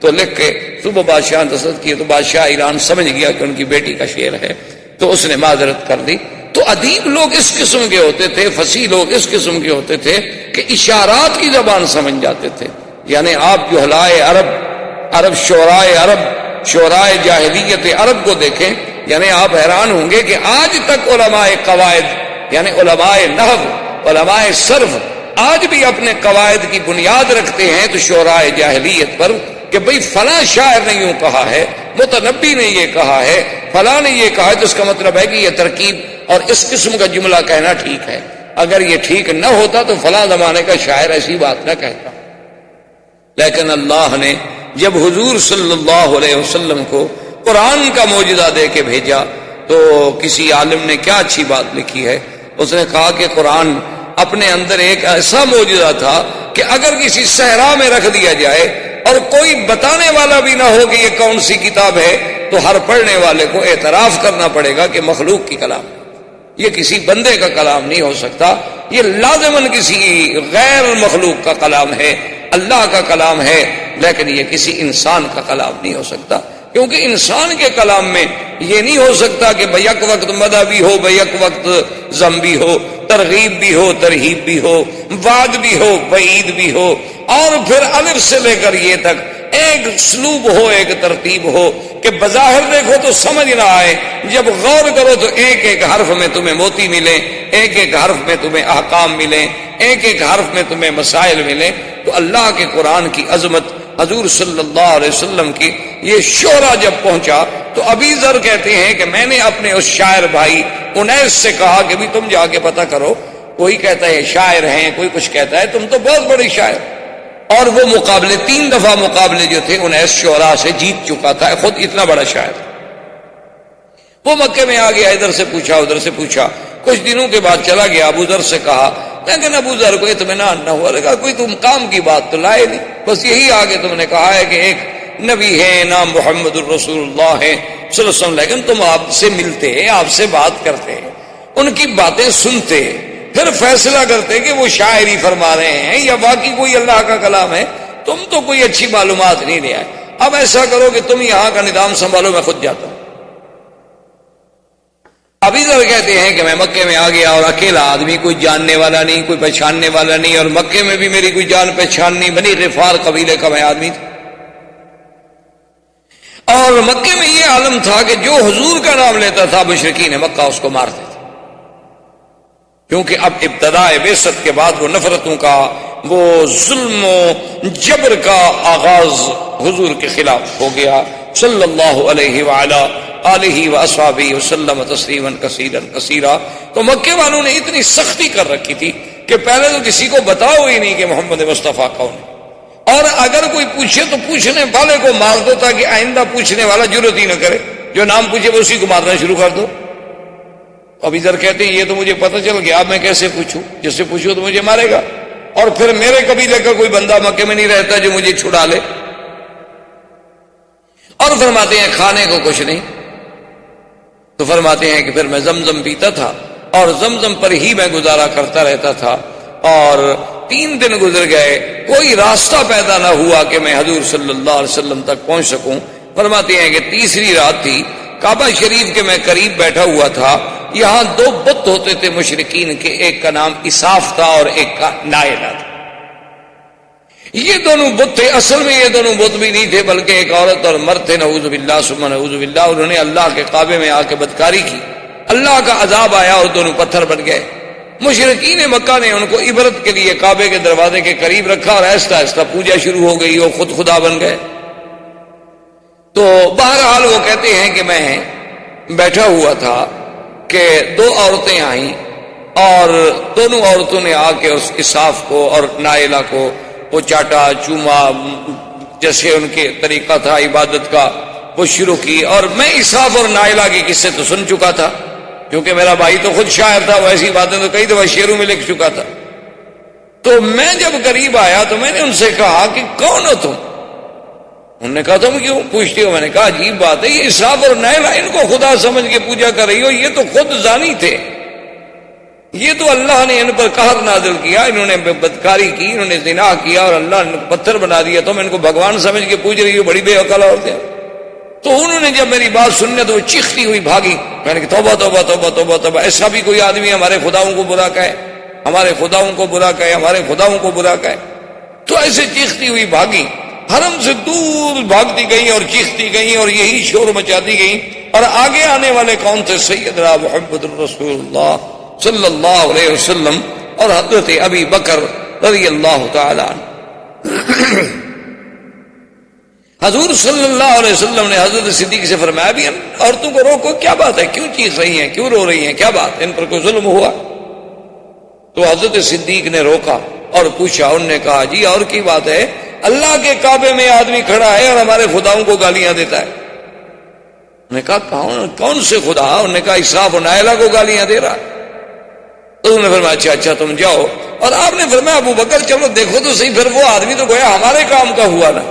Speaker 1: تو لکھ کے صبح بادشاہ دستخط کیے تو بادشاہ ایران سمجھ گیا کہ ان کی بیٹی کا شعر ہے، تو اس نے معذرت کر دی۔ تو ادیب لوگ اس قسم کے ہوتے تھے، فصیح لوگ اس قسم کے ہوتے تھے کہ اشارات کی زبان سمجھ جاتے تھے، یعنی آپ جہلائے عرب شعرائے جاہلیت عرب کو دیکھیں، یعنی آپ حیران ہوں گے کہ آج تک علماء قواعد یعنی علماء نحو علماء صرف آج بھی اپنے قواعد کی بنیاد رکھتے ہیں تو شعرائے جاہلیت پر، کہ بھئی فلاں شاعر نے یوں کہا ہے، متنبی نے یہ کہا ہے، فلاں نے یہ کہا ہے، تو اس کا مطلب ہے کہ یہ ترکیب اور اس قسم کا جملہ کہنا ٹھیک ہے، اگر یہ ٹھیک نہ ہوتا تو فلاں زمانے کا شاعر ایسی بات نہ کہتا۔ لیکن اللہ نے جب حضور صلی اللہ علیہ وسلم کو قرآن کا معجزہ دے کے بھیجا تو کسی عالم نے کیا اچھی بات لکھی ہے، اس نے کہا کہ قرآن اپنے اندر ایک ایسا معجزہ تھا کہ اگر کسی صحرا میں رکھ دیا جائے اور کوئی بتانے والا بھی نہ ہو کہ یہ کون سی کتاب ہے، تو ہر پڑھنے والے کو اعتراف کرنا پڑے گا کہ مخلوق کی کلام، یہ کسی بندے کا کلام نہیں ہو سکتا، یہ لازماً کسی غیر مخلوق کا کلام ہے، اللہ کا کلام ہے، لیکن یہ کسی انسان کا کلام نہیں ہو سکتا، کیونکہ انسان کے کلام میں یہ نہیں ہو سکتا کہ بیک وقت مدح بھی ہو، بیک وقت ذم بھی ہو، ترغیب بھی ہو، ترہیب بھی ہو، وعد بھی ہو، وعید بھی ہو، اور پھر الف سے لے کر یہ تک ایک اسلوب ہو، ایک ترتیب ہو کہ بظاہر دیکھو تو سمجھ نہ آئے، جب غور کرو تو ایک ایک حرف میں تمہیں موتی ملے، ایک ایک حرف میں تمہیں احکام ملیں، ایک ایک حرف میں تمہیں مسائل ملیں۔ تو اللہ کے قرآن کی عظمت، حضور صلی اللہ علیہ وسلم کی یہ شعرا جب پہنچا تو ابی ذر کہتے ہیں کہ میں نے اپنے اس شاعر بھائی انیس سے کہا کہ بھی تم جا کے پتہ کرو، کوئی کہتا ہے شاعر ہیں، کوئی کچھ کہتا ہے، تم تو بہت بڑی شاعر۔ اور وہ مقابلے 3 دفعہ مقابلے جو تھے انیس شعراء سے جیت چکا تھا، خود اتنا بڑا شاعر۔ وہ مکے میں آ گیا، ادھر سے پوچھا ادھر سے پوچھا، کچھ دنوں کے بعد چلا گیا، ابو ذر سے کہا، لیکن ابو ذر کو اطمینان نہ ہوا، لگا کوئی تم کام کی بات تو لائے نہیں، بس یہی آگے تم نے کہا ہے کہ ایک نبی ہے نام محمد الرسول اللہ ہے صلی اللہ علیہ وسلم، لیکن تم آپ سے ملتے، آپ سے بات کرتے، ان کی باتیں سنتے، پھر فیصلہ کرتے کہ وہ شاعری فرما رہے ہیں یا باقی کوئی اللہ کا کلام ہے، تم تو کوئی اچھی معلومات نہیں لے آئے، اب ایسا کرو کہ تم یہاں کا نظام سنبھالو، میں خود جاتا ہوں۔ ابھی ذر کہتے ہیں کہ میں مکے میں آ گیا اور اکیلا آدمی، کوئی جاننے والا نہیں، کوئی پہچاننے والا نہیں، اور مکے میں بھی میری کوئی جان پہچان نہیں، بنی غفار قبیلے کا میں آدمی تھا، اور مکے میں یہ عالم تھا کہ جو حضور کا نام لیتا تھا مشرکین مکہ اس کو مارتے تھے، کیونکہ اب ابتداء بعثت کے بعد وہ نفرتوں کا، وہ ظلم و جبر کا آغاز حضور کے خلاف ہو گیا صلی اللہ علیہ وعلا آلہ واصحابہ وسلم تسلیما کثیرا کثیرا۔ تو مکے والوں نے اتنی سختی کر رکھی تھی کہ پہلے تو کسی کو بتاؤ ہی نہیں کہ محمد مصطفیٰ کون ہے، اور اگر کوئی پوچھے تو پوچھنے والے کو مار دو تاکہ آئندہ پوچھنے والا جرات ہی نہ کرے، جو نام پوچھے وہ اسی کو مارنا شروع کر دو۔ ابھی ذر کہتے ہیں یہ تو مجھے پتہ چل گیا، اب میں کیسے پوچھوں، جس سے پوچھوں تو مجھے مارے گا، اور پھر میرے قبیلے کا کوئی بندہ مکے میں نہیں رہتا جو مجھے چھڑا لے۔ اور فرماتے ہیں کھانے کو کچھ نہیں، تو فرماتے ہیں کہ پھر میں زمزم پیتا تھا اور زمزم پر ہی میں گزارا کرتا رہتا تھا، اور 3 دن گزر گئے، کوئی راستہ پیدا نہ ہوا کہ میں حضور صلی اللہ علیہ وسلم تک پہنچ سکوں۔ فرماتے ہیں کہ تیسری رات تھی، کعبہ شریف کے میں قریب بیٹھا ہوا تھا، یہاں 2 بت ہوتے تھے مشرکین کے، ایک کا نام اساف تھا اور ایک کا نائلہ تھا۔ یہ دونوں بت تھے، اصل میں یہ دونوں بت بھی نہیں تھے بلکہ ایک عورت اور مرد تھے، نعوذ باللہ ثم نعوذ باللہ، انہوں نے اللہ کے کعبے میں آ کے بدکاری کی، اللہ کا عذاب آیا اور دونوں پتھر بن گئے۔ مشرکین مکہ نے ان کو عبرت کے لیے کعبے کے دروازے کے قریب رکھا اور آہستہ آہستہ پوجا شروع ہو گئی اور خود خدا بن گئے۔ تو بہرحال وہ کہتے ہیں کہ میں بیٹھا ہوا تھا کہ 2 عورتیں آئیں، اور دونوں عورتوں نے آ کے اس اساف کو اور نائلہ کو وہ چاٹا چوما، جیسے ان کے طریقہ تھا عبادت کا، وہ شروع کی، اور میں اساف اور نائلہ کے قصے تو سن چکا تھا کیونکہ میرا بھائی تو خود شاعر تھا، وہ ایسی باتیں تو کئی دفعہ شعروں میں لکھ چکا تھا۔ تو میں جب قریب آیا تو میں نے ان سے کہا کہ کون ہو تم؟ انہوں نے کہا تم کیوں پوچھتے ہو؟ میں نے کہا عجیب بات ہے، یہ اساف اور نائلہ ان کو خدا سمجھ کے پوجا کر رہی ہو، یہ تو خود زانی تھے، یہ تو اللہ نے ان پر قہر نازل کیا، انہوں نے بدکاری کی، انہوں نے زنا کیا اور اللہ نے پتھر بنا دیا، تم ان کو بھگوان سمجھ کے پوج رہی ہو، بڑی بے عقل عورتیں۔ تو انہوں نے جب میری بات سننے تو وہ چیختی ہوئی بھاگی۔ میں نے کہا توبہ توبہ توبہ توبہ توبہ، ایسا بھی کوئی آدمی ہمارے خداؤں کو برا کہے، ہمارے خداؤں کو برا کہے، ہمارے خداؤں کو برا کہے۔ تو ایسے چیختی ہوئی بھاگی، حرم سے دور بھاگتی گئی اور چیختی گئی اور یہی شور مچاتی گئی. اور آگے آنے والے کون تھے؟ سیدنا محمد الرسول اللہ صلی اللہ علیہ وسلم اور حضرت ابی بکر رضی اللہ تعالی عنہ. حضور صلی اللہ علیہ وسلم نے حضرت صدیق سے فرمایا بھی عورتوں کو روکو، کیا بات ہے، کیوں چیخ رہی ہیں، کیوں رو رہی ہیں، کیا بات، ان پر کوئی ظلم ہوا؟ تو حضرت صدیق نے روکا اور پوچھا. انہوں نے کہا جی اور کی بات ہے، اللہ کے کعبے میں آدمی کھڑا ہے اور ہمارے خداؤں کو گالیاں دیتا ہے. انہوں نے کہا کون سے خدا؟ انہوں نے کہا اسراف و نائلہ کو گالیاں دے رہا ہے. تو انہوں نے فرمایا اچھا تم جاؤ. اور آپ نے فرمایا ابو بکر چلو دیکھو تو صحیح، پھر وہ آدمی تو گویا ہمارے کام کا ہوا نا،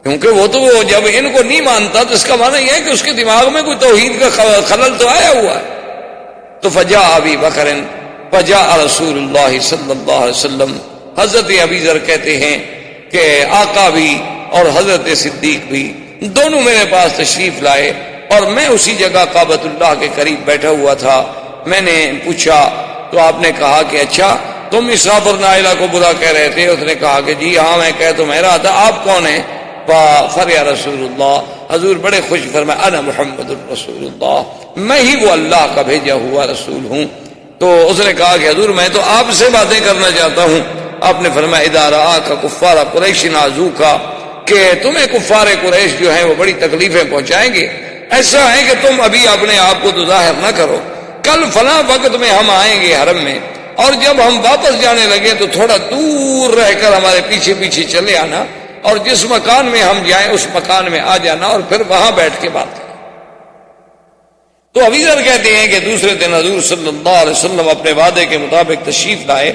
Speaker 1: کیونکہ وہ تو جب ان کو نہیں مانتا تو اس کا معنی یہ ہے کہ اس کے دماغ میں کوئی توحید کا خلل تو آیا ہوا ہے. تو فجاء ابی بکر فجاء رسول اللہ صلی اللہ علیہ وسلم. حضرت ابی ذر کہتے ہیں کہ آقا بھی اور حضرت صدیق بھی دونوں میرے پاس تشریف لائے اور میں اسی جگہ کعبۃ اللہ کے قریب بیٹھا ہوا تھا. میں نے پوچھا تو آپ نے کہا کہ اچھا تم اسراف اور نائلہ کو برا کہہ رہے تھے. اس نے کہا کہ جی ہاں میں کہہ تو میں رہا تھا، آپ کون ہیں؟ فریا رسول اللہ، حضور بڑے خوش فرمایا انا محمد الرسول اللہ، میں ہی وہ اللہ کا بھیجا ہوا رسول ہوں. تو اس نے کہا کہ حضور میں تو آپ سے باتیں کرنا چاہتا ہوں. آپ نے فرمایا اذا رآک کفار قریش نازوک، کہ تمہیں کفار قریش جو ہیں وہ بڑی تکلیفیں پہنچائیں گے. ایسا ہے کہ تم ابھی اپنے آپ کو تو ظاہر نہ کرو، کل فلاں وقت میں ہم آئیں گے حرم میں، اور جب ہم واپس جانے لگے تو تھوڑا دور رہ کر ہمارے پیچھے پیچھے چلے آنا، اور جس مکان میں ہم جائیں اس مکان میں آ جانا اور پھر وہاں بیٹھ کے بات کریں. تو ابی ذر کہتے ہیں کہ دوسرے دن حضور صلی اللہ علیہ وسلم اپنے وعدے کے مطابق تشریف لائے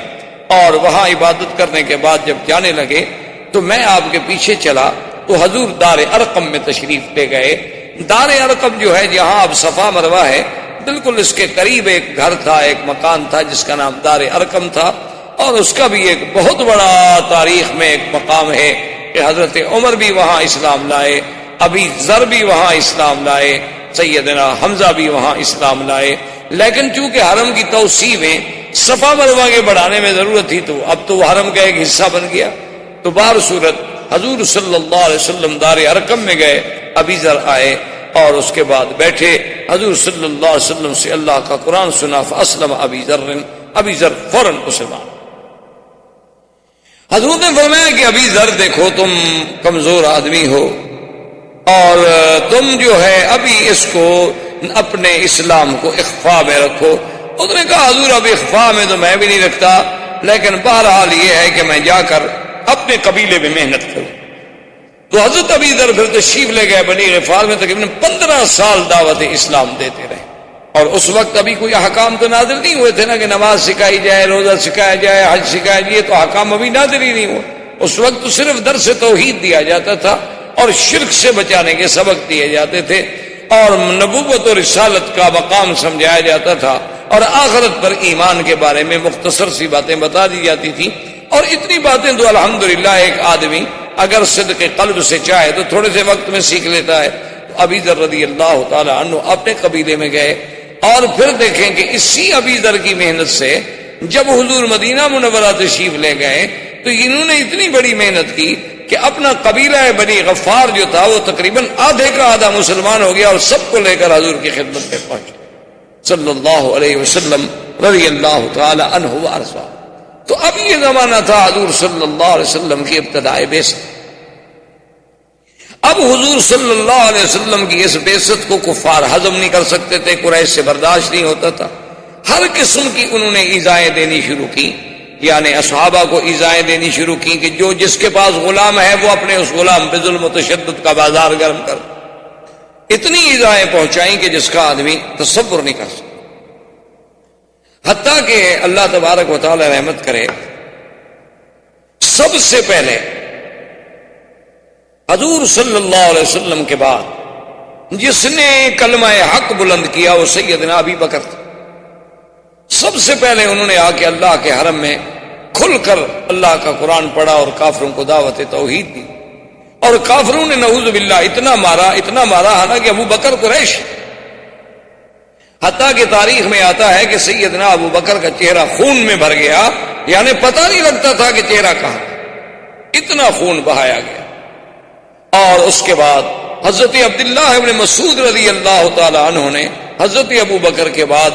Speaker 1: اور وہاں عبادت کرنے کے بعد جب جانے لگے تو میں آپ کے پیچھے چلا تو حضور دار ارقم میں تشریف لے گئے. دار ارقم جو ہے جہاں اب صفا مروہ ہے بالکل اس کے قریب ایک گھر تھا، ایک مکان تھا جس کا نام دار ارقم تھا، اور اس کا بھی ایک بہت بڑا تاریخ میں ایک مقام ہے کہ حضرت عمر بھی وہاں اسلام لائے، ابی ذر بھی وہاں اسلام لائے، سیدنا حمزہ بھی وہاں اسلام لائے. لیکن چونکہ حرم کی توسیع میں صفا مروہ کے بڑھانے میں ضرورت تھی تو اب تو حرم کا ایک حصہ بن گیا. تو بہر صورت حضور صلی اللہ علیہ وسلم دار ارقم میں گئے، ابی ذر آئے اور اس کے بعد بیٹھے، حضور صلی اللہ علیہ وسلم سے اللہ کا قرآن سنا. فاسلم ابی ذر، ابی ذر فوراً مسلمان. حضور نے فرمایا کہ ابی ذر دیکھو تم کمزور آدمی ہو اور تم جو ہے ابھی اس کو اپنے اسلام کو اخفاء میں رکھو. اس نے کہا حضور اب اخفاء میں تو میں بھی نہیں رکھتا، لیکن بہرحال یہ ہے کہ میں جا کر اپنے قبیلے میں محنت کروں. تو حضرت ابی ذر پھر تشریف لے گئے بنی غفار میں، تقریباً 15 سال دعوت اسلام دیتے رہے. اور اس وقت ابھی کوئی احکام تو نازل نہیں ہوئے تھے نا کہ نماز سکھائی جائے، روزہ سکھایا جائے، حج سکھایا جائے، تو احکام ابھی نازل ہی نہیں ہوئے. اس وقت تو صرف درس توحید دیا جاتا تھا اور شرک سے بچانے کے سبق دیے جاتے تھے اور نبوت اور رسالت کا مقام سمجھایا جاتا تھا اور آخرت پر ایمان کے بارے میں مختصر سی باتیں بتا دی جاتی تھی. اور اتنی باتیں تو الحمدللہ ایک آدمی اگر صدق قلب سے چاہے تو تھوڑے سے وقت میں سیکھ لیتا ہے. ابی ذر رضی اللہ تعالی عنہ اپنے قبیلے میں گئے اور پھر دیکھیں کہ اسی ابی ذر کی محنت سے جب حضور مدینہ منورہ تشریف لے گئے تو انہوں نے اتنی بڑی محنت کی کہ اپنا قبیلہ بنی غفار جو تھا وہ تقریباً آدھے کا آدھا مسلمان ہو گیا اور سب کو لے کر حضور کی خدمت میں پہنچے صلی اللہ علیہ وسلم رضی اللہ تعالی عنہ وارضاہ. تو اب یہ زمانہ تھا حضور صلی اللہ علیہ وسلم کی ابتدائی بعثت. اب حضور صلی اللہ علیہ وسلم کی اس بعثت کو کفار ہضم نہیں کر سکتے تھے، قریش سے برداشت نہیں ہوتا تھا. ہر قسم کی انہوں نے ایذائیں دینی شروع کی، یعنی اصحابہ کو ایذائیں دینی شروع کی کہ جو جس کے پاس غلام ہے وہ اپنے اس غلام پہ ظلم و تشدد کا بازار گرم کر. اتنی ایذائیں پہنچائیں کہ جس کا آدمی تصور نہیں کر سکتا. حتیٰ کہ اللہ تبارک و تعالی رحمت کرے، سب سے پہلے حضور صلی اللہ علیہ وسلم کے بعد جس نے کلمہ حق بلند کیا وہ سیدنا ابی بکر تھا. سب سے پہلے انہوں نے آ کے اللہ کے حرم میں کھل کر اللہ کا قرآن پڑھا اور کافروں کو دعوت توحید دی. اور کافروں نے نعوذ باللہ اتنا مارا حالانکہ ابو بکر قریش. حتیٰ کہ تاریخ میں آتا ہے کہ سیدنا ابو بکر کا چہرہ خون میں بھر گیا، یعنی پتہ نہیں لگتا تھا کہ چہرہ کہاں. اتنا خون بہایا گیا۔ اور اس کے بعد حضرت عبداللہ ابن مسعود رضی اللہ تعالی عنہ نے حضرت ابو بکر کے بعد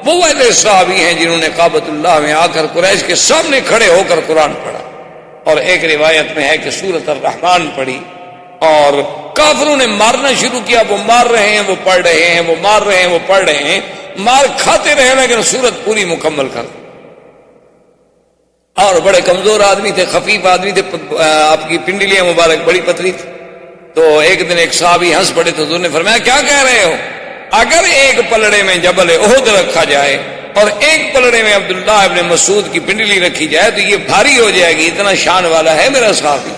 Speaker 1: وہ والے صحابی ہیں جنہوں نے کعبۃ اللہ میں آ کر قریش کے سامنے کھڑے ہو کر قرآن پڑھا، اور ایک روایت میں ہے کہ سورۃ الرحمن پڑھی، اور کافروں نے مارنا شروع کیا، وہ مار رہے ہیں وہ پڑھ رہے ہیں، وہ مار رہے ہیں وہ پڑھ رہے ہیں، مار کھاتے رہے لیکن سورت پوری مکمل کر۔ اور بڑے کمزور آدمی تھے، خفیف آدمی تھے، آپ کی پنڈلیاں مبارک بڑی پتلی تھی۔ تو ایک دن ایک صحابی ہنس پڑے تو حضور نے فرمایا کیا کہہ رہے ہو؟ اگر ایک پلڑے میں جبل احد رکھا جائے اور ایک پلڑے میں عبداللہ ابن مسعود کی پنڈلی رکھی جائے تو یہ بھاری ہو جائے گی، اتنا شان والا ہے میرا صحابی۔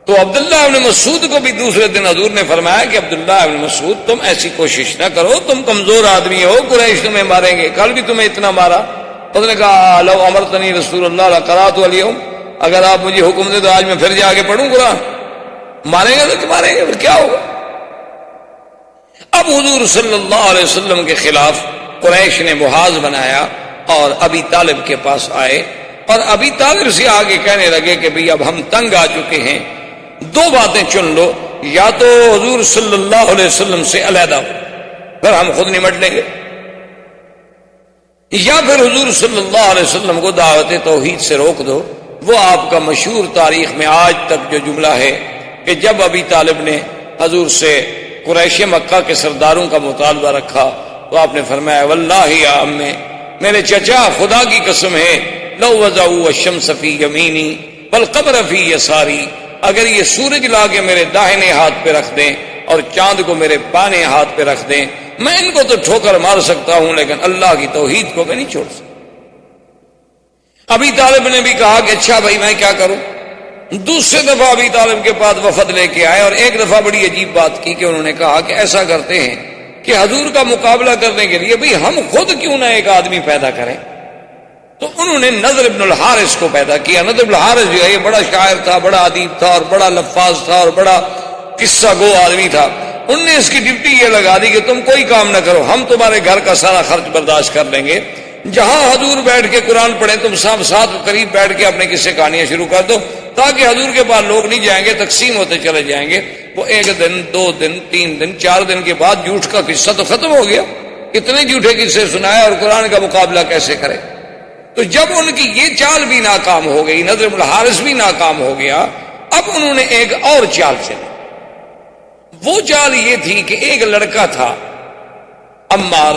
Speaker 1: تو عبداللہ ابن مسعود کو بھی دوسرے دن حضور نے فرمایا کہ عبداللہ ابن مسعود تم ایسی کوشش نہ کرو، تم کمزور آدمی ہو، قریش تمہیں ماریں گے، کل بھی تمہیں اتنا مارا۔ اس نے کہا لو امرتنی رسول اللہ لقرأت اليوم، اگر آپ مجھے حکم دے تو آج میں پھر جا کے پڑھوں قرآن۔ ماریں گے تو ماریں گے، پھر کیا ہوگا؟ اب حضور صلی اللہ علیہ وسلم کے خلاف قریش نے محاذ بنایا اور ابی طالب کے پاس آئے، اور ابی طالب سے آگے کہنے لگے کہ بھئی اب ہم تنگ آ چکے ہیں، دو باتیں چن لو، یا تو حضور صلی اللہ علیہ وسلم سے علیحدہ ہو پھر ہم خود نمٹ لیں گے، یا پھر حضور صلی اللہ علیہ وسلم کو دعوت توحید سے روک دو۔ وہ آپ کا مشہور تاریخ میں آج تک جو جملہ ہے کہ جب ابی طالب نے حضور سے قریش مکہ کے سرداروں کا مطالبہ رکھا تو آپ نے فرمایا واللہ یا امّے، میرے چچا خدا کی قسم ہے، لو وضعوا الشمس فی یمینی والقمر فی یساری، اگر یہ سورج لا کے میرے داہنے ہاتھ پہ رکھ دیں اور چاند کو میرے بائیں ہاتھ پہ رکھ دیں، میں ان کو تو ٹھوکر مار سکتا ہوں لیکن اللہ کی توحید کو میں نہیں چھوڑ سکتا۔ ابی طالب نے بھی کہا کہ اچھا بھائی میں کیا کروں؟ دوسرے دفعہ ابی طالب کے پاس وفد لے کے آئے، اور ایک دفعہ بڑی عجیب بات کی کہ انہوں نے کہا کہ ایسا کرتے ہیں کہ حضور کا مقابلہ کرنے کے لیے بھئی ہم خود کیوں نہ ایک آدمی پیدا کریں۔ تو انہوں نے نضر بن الحارث کو پیدا کیا۔ نضر بن الحارث جو ہے یہ بڑا شاعر تھا، بڑا ادیب تھا، اور بڑا لفاظ تھا، اور بڑا قصہ گو آدمی تھا۔ انہوں نے اس کی ڈیوٹی یہ لگا دی کہ تم کوئی کام نہ کرو، ہم تمہارے گھر کا سارا خرچ برداشت کر لیں گے، جہاں حضور بیٹھ کے قرآن پڑھیں تم سب ساتھ قریب بیٹھ کے اپنے قصے کہانیاں شروع کر دو، تاکہ حضور کے پاس لوگ نہیں جائیں گے، تقسیم ہوتے چلے جائیں گے۔ وہ ایک دن، 2 دن، 3 دن، 4 دن کے بعد جھوٹ کا قصہ تو ختم ہو گیا، اتنے جھوٹے قصے سنائے اور قرآن کا مقابلہ کیسے کرے۔ تو جب ان کی یہ چال بھی ناکام ہو گئی، نضر بن الحارث بھی ناکام ہو گیا، اب انہوں نے ایک اور چال چلی۔ وہ چال یہ تھی کہ ایک لڑکا تھا عمار،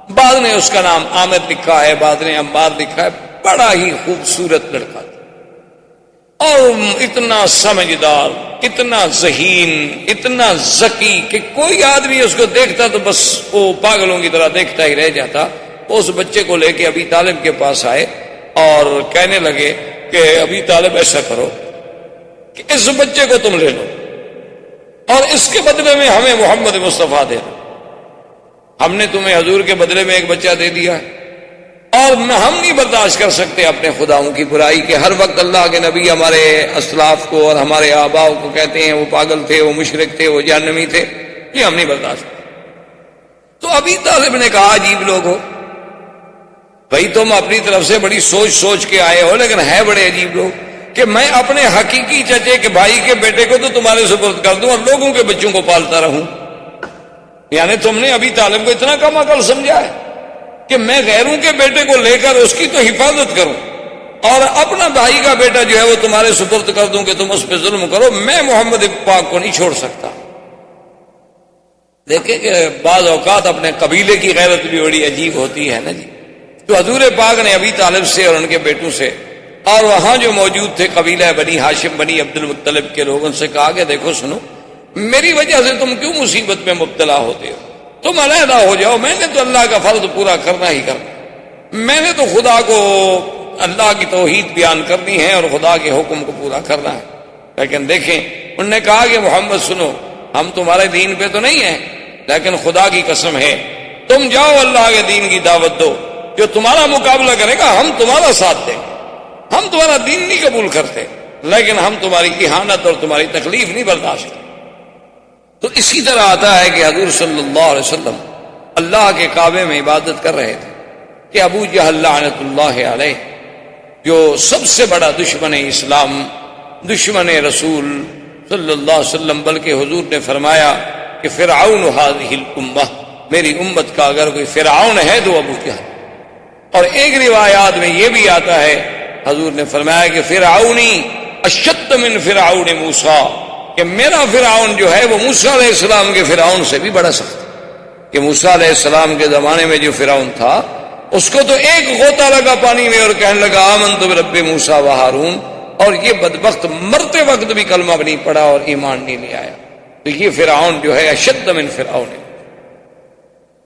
Speaker 1: بعد نے اس کا نام عامر لکھا ہے، بعد نے عمار لکھا ہے، بڑا ہی خوبصورت لڑکا تھا اور اتنا سمجھدار، اتنا ذہین، اتنا ذکی کہ کوئی آدمی اس کو دیکھتا تو بس وہ پاگلوں کی طرح دیکھتا ہی رہ جاتا۔ اس بچے کو لے کے ابی طالب کے پاس آئے اور کہنے لگے کہ ابی طالب ایسا کرو کہ اس بچے کو تم لے لو اور اس کے بدلے میں ہمیں محمد مصطفیٰ دے دو۔ ہم نے تمہیں حضور کے بدلے میں ایک بچہ دے دیا ہے، اور ہم نہیں برداشت کر سکتے اپنے خداؤں کی برائی کہ ہر وقت اللہ کے نبی ہمارے اسلاف کو اور ہمارے آباؤں کو کہتے ہیں وہ پاگل تھے، وہ مشرک تھے، وہ جہنمی تھے، یہ ہم نہیں برداشت کرتے۔ تو ابی طالب نے کہا عجیب لوگ ہو بھائی، تم اپنی طرف سے بڑی سوچ کے آئے ہو، لیکن ہے بڑے عجیب لوگ کہ میں اپنے حقیقی چچے کے بھائی کے بیٹے کو تو تمہارے سپرد کر دوں اور لوگوں کے بچوں کو پالتا رہوں۔ یعنی تم نے ابی طالب کو اتنا کم عقل سمجھا ہے کہ میں غیروں کے بیٹے کو لے کر اس کی تو حفاظت کروں اور اپنا بھائی کا بیٹا جو ہے وہ تمہارے سپرد کر دوں کہ تم اس پہ ظلم کرو۔ میں محمد پاک کو نہیں چھوڑ سکتا۔ دیکھیں کہ بعض اوقات اپنے قبیلے کی غیرت بھی بڑی عجیب ہوتی ہے نا جی۔ تو حضور پاک نے ابی طالب سے اور ان کے بیٹوں سے اور وہاں جو موجود تھے قبیلہ بنی ہاشم بنی عبد المطلب کے لوگوں سے کہا کہ دیکھو سنو، میری وجہ سے تم کیوں مصیبت میں مبتلا ہوتے ہو؟ تم علیحدہ ہو جاؤ، میں نے تو اللہ کا فرض پورا کرنا ہی کرنا، میں نے تو خدا کو اللہ کی توحید بیان کرنی ہے اور خدا کے حکم کو پورا کرنا ہے۔ لیکن دیکھیں انہوں نے کہا کہ محمد سنو، ہم تمہارے دین پہ تو نہیں ہیں، لیکن خدا کی قسم ہے تم جاؤ اللہ کے دین کی دعوت دو، جو تمہارا مقابلہ کرے گا ہم تمہارا ساتھ دیں گے، ہم تمہارا دین نہیں قبول کرتے، لیکن ہم تمہاری اہانت اور تمہاری تکلیف نہیں برداشت کرتے۔ تو اسی طرح آتا ہے کہ حضور صلی اللہ علیہ وسلم اللہ کے کعبے میں عبادت کر رہے تھے کہ ابو جہل لعنت اللہ علیہ جو سب سے بڑا دشمن اسلام، دشمن رسول صلی اللہ علیہ وسلم، بلکہ حضور نے فرمایا کہ فرعون هذه الامہ، میری امت کا اگر کوئی فرعون ہے تو ابو جہل۔ اور ایک روایات میں یہ بھی آتا ہے، حضور نے فرمایا کہ فرعونی اشد من فرعون موسیٰ، کہ میرا فرعون جو ہے وہ موسیٰ علیہ السلام کے فرعون سے بھی بڑا سخت ہے۔ کہ موسیٰ علیہ السلام کے زمانے میں جو فرعون تھا اس کو تو ایک غوطہ لگا پانی میں اور کہنے لگا آمنت برب موسیٰ و ہارون، اور یہ بدبخت مرتے وقت بھی کلمہ نہیں پڑا اور ایمان نہیں لے آیا۔ تو یہ فرعون جو ہے اشد من فرعون۔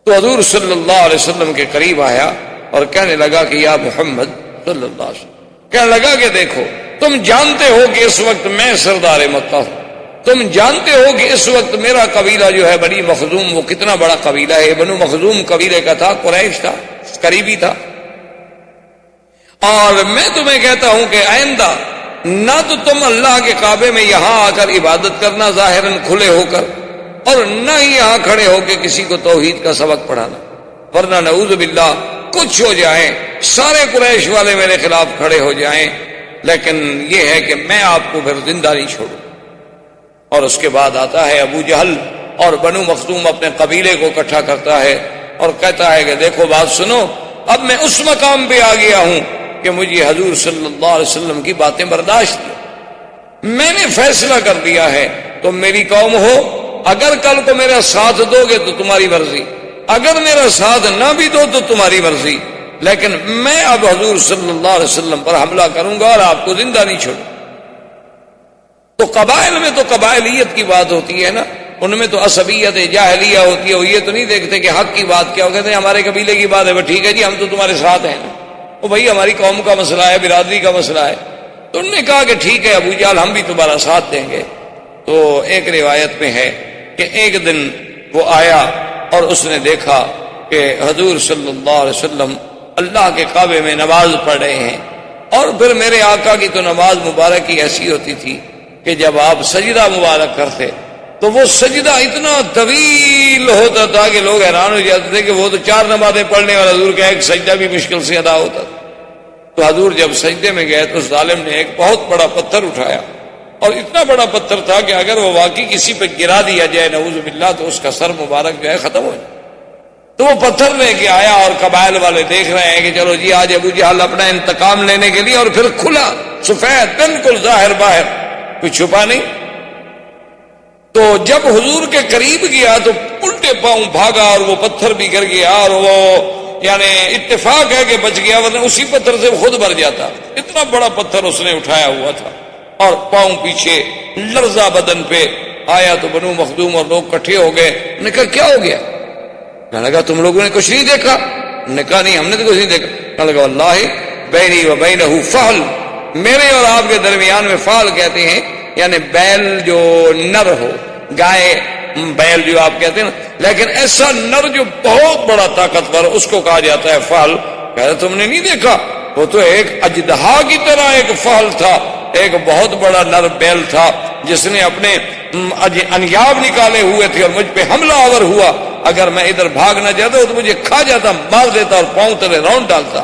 Speaker 1: تو حضور صلی اللہ علیہ وسلم کے قریب آیا اور کہنے لگا کہ یا محمد صلی اللہ علیہ وسلم، کہنے لگا کہ دیکھو تم جانتے ہو کہ اس وقت میں سردار مکہ ہوں، تم جانتے ہو کہ اس وقت میرا قبیلہ جو ہے بنی مخزوم، وہ کتنا بڑا قبیلہ ہے، بنو مخزوم قبیلے کا تھا، قریش تھا، قریبی تھا، اور میں تمہیں کہتا ہوں کہ آئندہ نہ تو تم اللہ کے کعبے میں یہاں آ کر عبادت کرنا ظاہراً کھلے ہو کر، اور نہ ہی یہاں کھڑے ہو کے کسی کو توحید کا سبق پڑھانا، ورنہ نعوذ باللہ کچھ ہو جائیں، سارے قریش والے میرے خلاف کھڑے ہو جائیں، لیکن یہ ہے کہ میں آپ کو پھر زندہ نہیں چھوڑوں۔ اور اس کے بعد آتا ہے ابو جہل اور بنو مخزوم اپنے قبیلے کو اکٹھا کرتا ہے اور کہتا ہے کہ دیکھو بات سنو، اب میں اس مقام پہ آ گیا ہوں کہ مجھے حضور صلی اللہ علیہ وسلم کی باتیں برداشت نہیں، میں نے فیصلہ کر دیا ہے، تم میری قوم ہو، اگر کل کو میرا ساتھ دو گے تو تمہاری مرضی، اگر میرا ساتھ نہ بھی دو تو تمہاری مرضی، لیکن میں اب حضور صلی اللہ علیہ وسلم پر حملہ کروں گا اور آپ کو زندہ نہیں چھوڑوں۔ تو قبائل میں تو قبائلیت کی بات ہوتی ہے نا، ان میں تو عصبیت جاہلیہ ہوتی ہے، وہ یہ تو نہیں دیکھتے کہ حق کی بات کیا، وہ کہتے ہیں ہمارے قبیلے کی بات ہے، ٹھیک ہے جی ہم تو تمہارے ساتھ ہیں نا، وہ بھائی ہماری قوم کا مسئلہ ہے، برادری کا مسئلہ ہے۔ تو انہوں نے کہا کہ ٹھیک ہے ابو جہل ہم بھی تمہارا ساتھ دیں گے۔ تو ایک روایت میں ہے کہ ایک دن وہ آیا اور اس نے دیکھا کہ حضور صلی اللہ علیہ وسلم اللہ کے کعبے میں نماز پڑھ رہے ہیں، اور پھر میرے آقا کی تو نماز مبارک کی ایسی ہوتی تھی کہ جب آپ سجدہ مبارک کرتے تو وہ سجدہ اتنا طویل ہوتا تھا کہ لوگ حیران ہو جاتے تھے کہ وہ تو 4 نمازیں پڑھنے والا حضور کا ایک سجدہ بھی مشکل سے ادا ہوتا تھا۔ تو حضور جب سجدے میں گئے تو اس ظالم نے ایک بہت بڑا پتھر اٹھایا، اور اتنا بڑا پتھر تھا کہ اگر وہ واقعی کسی پہ گرا دیا جائے نعوذ باللہ تو اس کا سر مبارک جو ہے ختم ہو جائے۔ تو وہ پتھر لے کے آیا اور قبائل والے دیکھ رہے ہیں کہ چلو جی آج ابو جہل اپنا انتقام لینے کے لیے، اور پھر کھلا سفید بالکل ظاہر باہر، کوئی چھپا نہیں۔ تو جب حضور کے قریب گیا تو الٹے پاؤں بھاگا اور وہ پتھر بھی گر گیا، اور وہ یعنی اتفاق ہے کہ بچ گیا، ورنہ اسی پتھر سے خود بھر جاتا، اتنا بڑا پتھر اس نے اٹھایا ہوا تھا، اور پاؤں پیچھے لرزہ بدن پہ آیا۔ تو بنو مخزوم اور لوگ کٹھے ہو گئے، انہوں نے کہا کیا ہو گیا؟ کہنے لگا تم لوگوں نے کچھ نہیں دیکھا؟ انہوں نے کہا نہیں ہم نے تو کچھ نہیں دیکھا۔ کہنے لگا واللہ بینی و بینہ فحل، میرے اور آپ کے درمیان میں فحل کہتے ہیں یعنی بیل جو نر ہو، گائے بیل جو آپ کہتے ہیں نا، لیکن ایسا نر جو بہت بڑا طاقتور اس کو کہا جاتا ہے فحل۔ کہہ رہے تم نے نہیں دیکھا؟ وہ تو ایک اژدہا کی طرح ایک فحل تھا، ایک بہت بڑا نر بیل تھا جس نے اپنے انیاب نکالے ہوئے تھے اور مجھ پہ حملہ آور ہوا، اگر میں ادھر بھاگ نہ جاتا تو مجھے کھا جاتا، مار دیتا اور پاؤں تلے راؤنڈ ڈالتا۔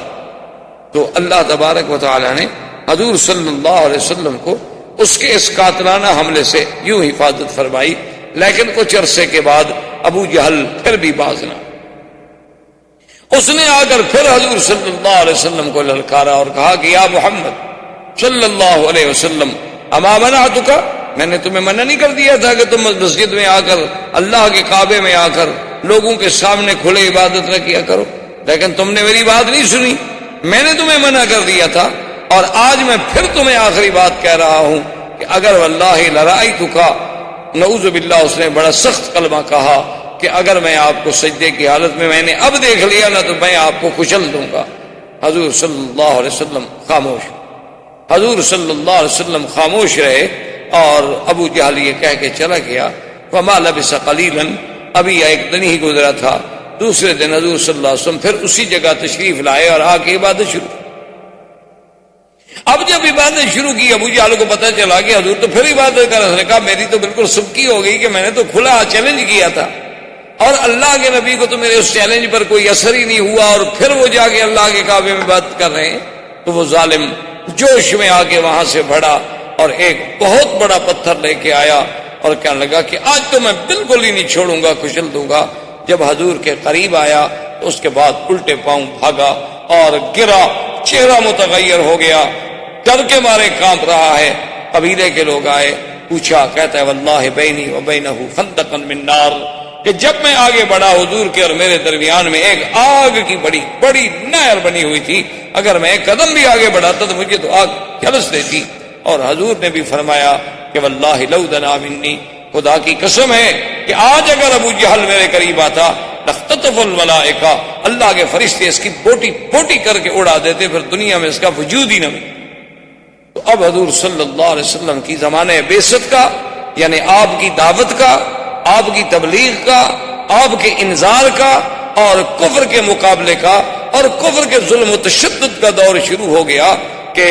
Speaker 1: تو اللہ تبارک و تعالی نے حضور صلی اللہ علیہ وسلم کو اس کے اس قاتلانہ حملے سے یوں حفاظت فرمائی، لیکن کچھ عرصے کے بعد ابو جہل پھر بھی باز نہ، اس نے آ کر پھر حضور صلی اللہ علیہ وسلم کو للکارا اور کہا کہ یا محمد صلی اللہ علیہ وسلم اما منعتک، میں نے تمہیں منع نہیں کر دیا تھا کہ تم مسجد میں آ کر اللہ کے کعبے میں آ کر لوگوں کے سامنے کھلے عبادت نہ کیا کرو، لیکن تم نے میری بات نہیں سنی، میں نے تمہیں منع کر دیا تھا، اور آج میں پھر تمہیں آخری بات کہہ رہا ہوں کہ اگر واللہ لرأیتک، نعوذ باللہ اس نے بڑا سخت کلمہ کہا کہ اگر میں آپ کو سجدے کی حالت میں نے اب دیکھ لیا نہ تو میں آپ کو کچل دوں گا۔ حضور صلی اللہ علیہ وسلم خاموش، حضور صلی اللہ علیہ وسلم خاموش رہے، اور ابو جہل یہ کہہ کے چلا گیا۔ وما لبث قلیلا، ابھی ایک دن ہی گزرا تھا، دوسرے دن حضور صلی اللہ علیہ وسلم پھر اسی جگہ تشریف لائے اور آ کے عبادت شروع۔ اب جب عبادت شروع کی ابو جہل کو پتہ چلا کہ حضور تو پھر عبادت کر رہے، اس نے کہا میری تو بالکل سبکی ہو گئی کہ میں نے تو کھلا چیلنج کیا تھا، اور اللہ کے نبی کو تو میرے اس چیلنج پر کوئی اثر ہی نہیں ہوا، اور پھر وہ جا کے اللہ کے کعبے میں بات کر رہے ہیں۔ تو وہ ظالم جوش میں آ کے وہاں سے بڑھا اور ایک بہت بڑا پتھر لے کے آیا اور کہنے لگا کہ آج تو میں بالکل ہی نہیں چھوڑوں گا، کچل دوں گا۔ جب حضور کے قریب آیا تو اس کے بعد الٹے پاؤں بھاگا اور گرا، چہرہ متغیر ہو گیا، ڈر کے مارے کانپ رہا ہے۔ قبیلے کے لوگ آئے، پوچھا، کہتا ہے واللہ بینی و بینہ خندقا من نار، کہ جب میں آگے بڑھا حضور کے اور میرے درمیان میں ایک آگ کی بڑی بڑی نہر بنی ہوئی تھی، اگر میں ایک قدم بھی آگے بڑھاتا تو مجھے تو آگ جھلس دیتی۔ اور حضور نے بھی فرمایا کہ واللہ لو دنا منی، خدا کی قسم ہے کہ آج اگر ابو جہل میرے قریب آتا لختطف الملائکہ، اللہ کے فرشتے اس کی بوٹی بوٹی کر کے اڑا دیتے، پھر دنیا میں اس کا وجود ہی نہ ملے۔ تو اب حضور صلی اللہ علیہ وسلم کی زمانہ بعثت کا، یعنی آپ کی دعوت کا، آپ کی تبلیغ کا، آپ کے انذار کا اور کفر کے مقابلے کا اور کفر کے ظلم و تشدد کا دور شروع ہو گیا کہ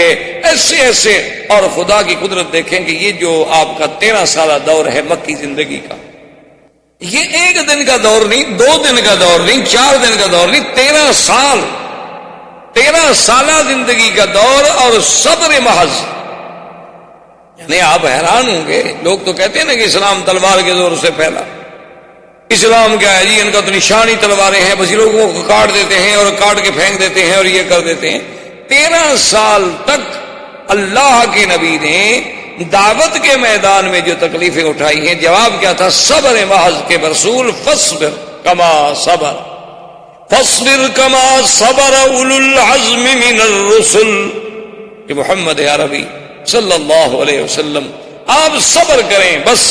Speaker 1: ایسے ایسے، اور خدا کی قدرت دیکھیں کہ یہ جو آپ کا 13 سالہ دور ہے مکی زندگی کا، یہ ایک دن کا دور نہیں، 2 دن کا دور نہیں، 4 دن کا دور نہیں، 13 سال، 13 سالہ زندگی کا دور اور صبر محض۔ یعنی آپ حیران ہوں گے، لوگ تو کہتے ہیں نا کہ اسلام تلوار کے زور سے پھیلا، اسلام کیا ہے جی، ان کا تو نشانی تلواریں ہیں، بس لوگوں کو کاٹ دیتے ہیں اور کاٹ کے پھینک دیتے ہیں اور یہ کر دیتے ہیں۔ 13 سال تک اللہ کے نبی نے دعوت کے میدان میں جو تکلیفیں اٹھائی ہیں، جواب کیا تھا؟ صبر محض کے رسول، فاصبر کما صبر، فاصبر کما صبر اولو العزم من الرسل، کہ محمد عربی صلی اللہ علیہ وسلم آپ صبر کریں بس۔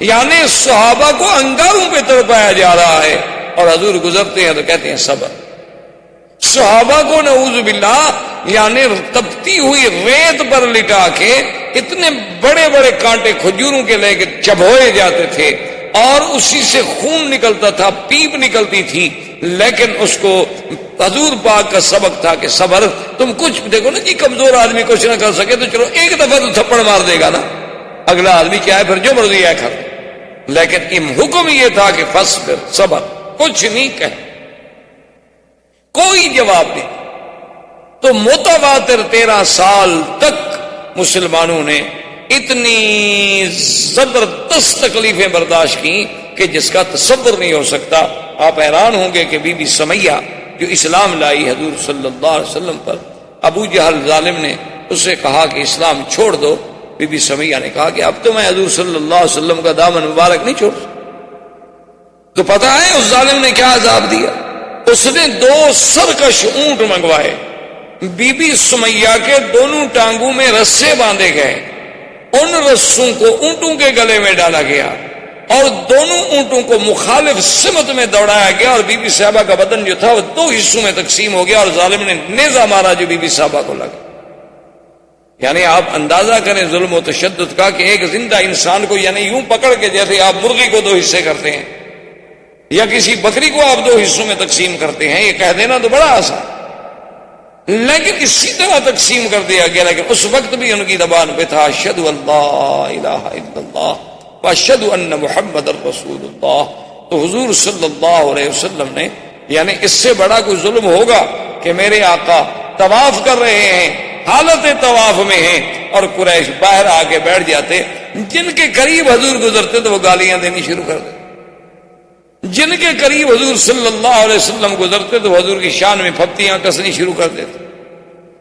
Speaker 1: یعنی صحابہ کو انگاروں پہ تڑپایا جا رہا ہے اور حضور گزرتے ہیں تو کہتے ہیں صبر۔ صحابہ کو نعوذ باللہ یعنی تپتی ہوئی ریت پر لٹا کے اتنے بڑے بڑے کانٹے کھجوروں کے لے کے چبھوئے جاتے تھے اور اسی سے خون نکلتا تھا، پیپ نکلتی تھی، لیکن اس کو حضور پاک کا سبق تھا کہ صبر۔ تم کچھ دیکھو نا جی، کمزور آدمی کچھ نہ کر سکے تو چلو ایک دفعہ تو تھپڑ مار دے گا نا، اگلا آدمی کیا ہے پھر جو مرضی ہے کر، لیکن حکم یہ تھا کہ فاصبر، صبر، کچھ نہیں کہے، کوئی جواب نہیں۔ تو متواتر 13 سال تک مسلمانوں نے اتنی زبردست تکلیفیں برداشت کی کہ جس کا تصور نہیں ہو سکتا۔ آپ حیران ہوں گے کہ بی بی سمیہ جو اسلام لائی حضور صلی اللہ علیہ وسلم پر، ابو جہل ظالم نے اسے کہا کہ اسلام چھوڑ دو، بی بی سمیہ نے کہا کہ اب تو میں حضور صلی اللہ علیہ وسلم کا دامن مبارک نہیں چھوڑ سکتا۔ تو پتہ ہے اس ظالم نے کیا عذاب دیا؟ اس نے 2 سرکش اونٹ منگوائے، بی بی سمیہ کے دونوں ٹانگوں میں رسے باندھے گئے، ان رسوں کو اونٹوں کے گلے میں ڈالا گیا اور دونوں اونٹوں کو مخالف سمت میں دوڑایا گیا، اور بی بی صاحبہ کا بدن جو تھا وہ 2 حصوں میں تقسیم ہو گیا اور ظالم نے نیزہ مارا جو بی بی صاحبہ کو لگا۔ یعنی آپ اندازہ کریں ظلم و تشدد کا کہ ایک زندہ انسان کو یعنی یوں پکڑ کے جیسے آپ مرغی کو 2 حصے کرتے ہیں یا کسی بکری کو آپ 2 حصوں میں تقسیم کرتے ہیں، یہ کہہ دینا تو بڑا آسان، لیکن اسی طرح تقسیم کر دیا گیا۔ لیکن اس وقت بھی ان کی زبان پہ تھا اشہد ان لا الہ الا اللہ واشہد ان محمد رسول اللہ۔ تو حضور صلی اللہ علیہ وسلم نے یعنی اس سے بڑا کوئی ظلم ہوگا کہ میرے آقا طواف کر رہے ہیں، حالت طواف میں ہیں اور قریش باہر آ کے بیٹھ جاتے، جن کے قریب حضور گزرتے تو وہ گالیاں دینی شروع کر دیتے، جن کے قریب حضور صلی اللہ علیہ وسلم گزرتے تو حضور کی شان میں پھپتیاں کسنی شروع کر دیتے۔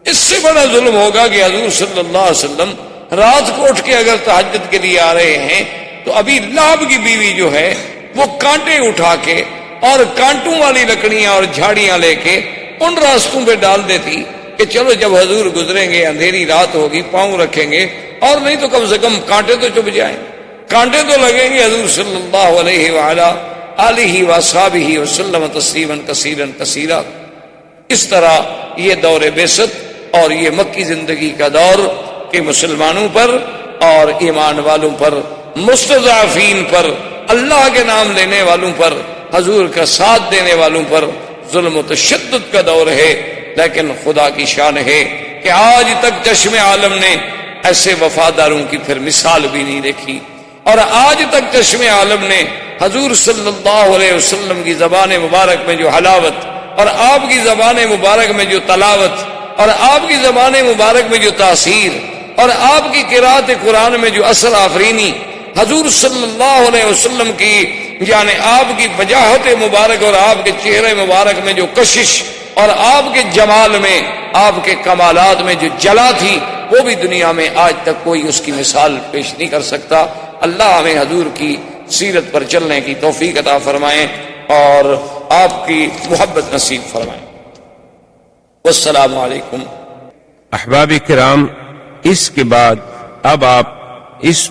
Speaker 1: اس سے بڑا ظلم ہوگا کہ حضور صلی اللہ علیہ وسلم رات کو اٹھ کے اگر تہجد کے لیے آ رہے ہیں تو ابھی لہب کی بیوی جو ہے وہ کانٹے اٹھا کے اور کانٹوں والی لکڑیاں اور جھاڑیاں لے کے ان راستوں پہ ڈال دیتی کہ چلو جب حضور گزریں گے اندھیری رات ہوگی پاؤں رکھیں گے، اور نہیں تو کم سے کم کانٹے تو چپ جائیں، کانٹے تو لگیں گے۔ حضور صلی اللہ علیہ وآلہ آلہ واصحابہ وسلم تسلیما کثیرا کثیرا۔ اس طرح یہ دور بعثت اور یہ مکی زندگی کا دور کہ مسلمانوں پر اور ایمان والوں پر، مستضعفین پر، اللہ کے نام لینے والوں پر، حضور کا ساتھ دینے والوں پر ظلم و تشدد کا دور ہے۔ لیکن خدا کی شان ہے کہ آج تک چشم عالم نے ایسے وفاداروں کی پھر مثال بھی نہیں دیکھی، اور آج تک چشم عالم نے حضور صلی اللہ علیہ وسلم کی زبان مبارک میں جو حلاوت اور آپ کی زبان مبارک میں جو تلاوت اور آپ کی زبان مبارک میں جو تاثیر اور آپ کی قرات قرآن میں جو اثر آفرینی، حضور صلی اللہ علیہ وسلم کی یعنی آپ کی وجاہت مبارک اور آپ کے چہرے مبارک میں جو کشش اور آپ کے جمال میں، آپ کے کمالات میں جو جلا تھی، وہ بھی دنیا میں آج تک کوئی اس کی مثال پیش نہیں کر سکتا۔ اللہ ہمیں حضور کی سیرت پر چلنے کی توفیق عطا فرمائیں اور آپ کی محبت نصیب فرمائیں۔ والسلام علیکم۔
Speaker 2: احباب کرام، اس کے بعد اب آپ اس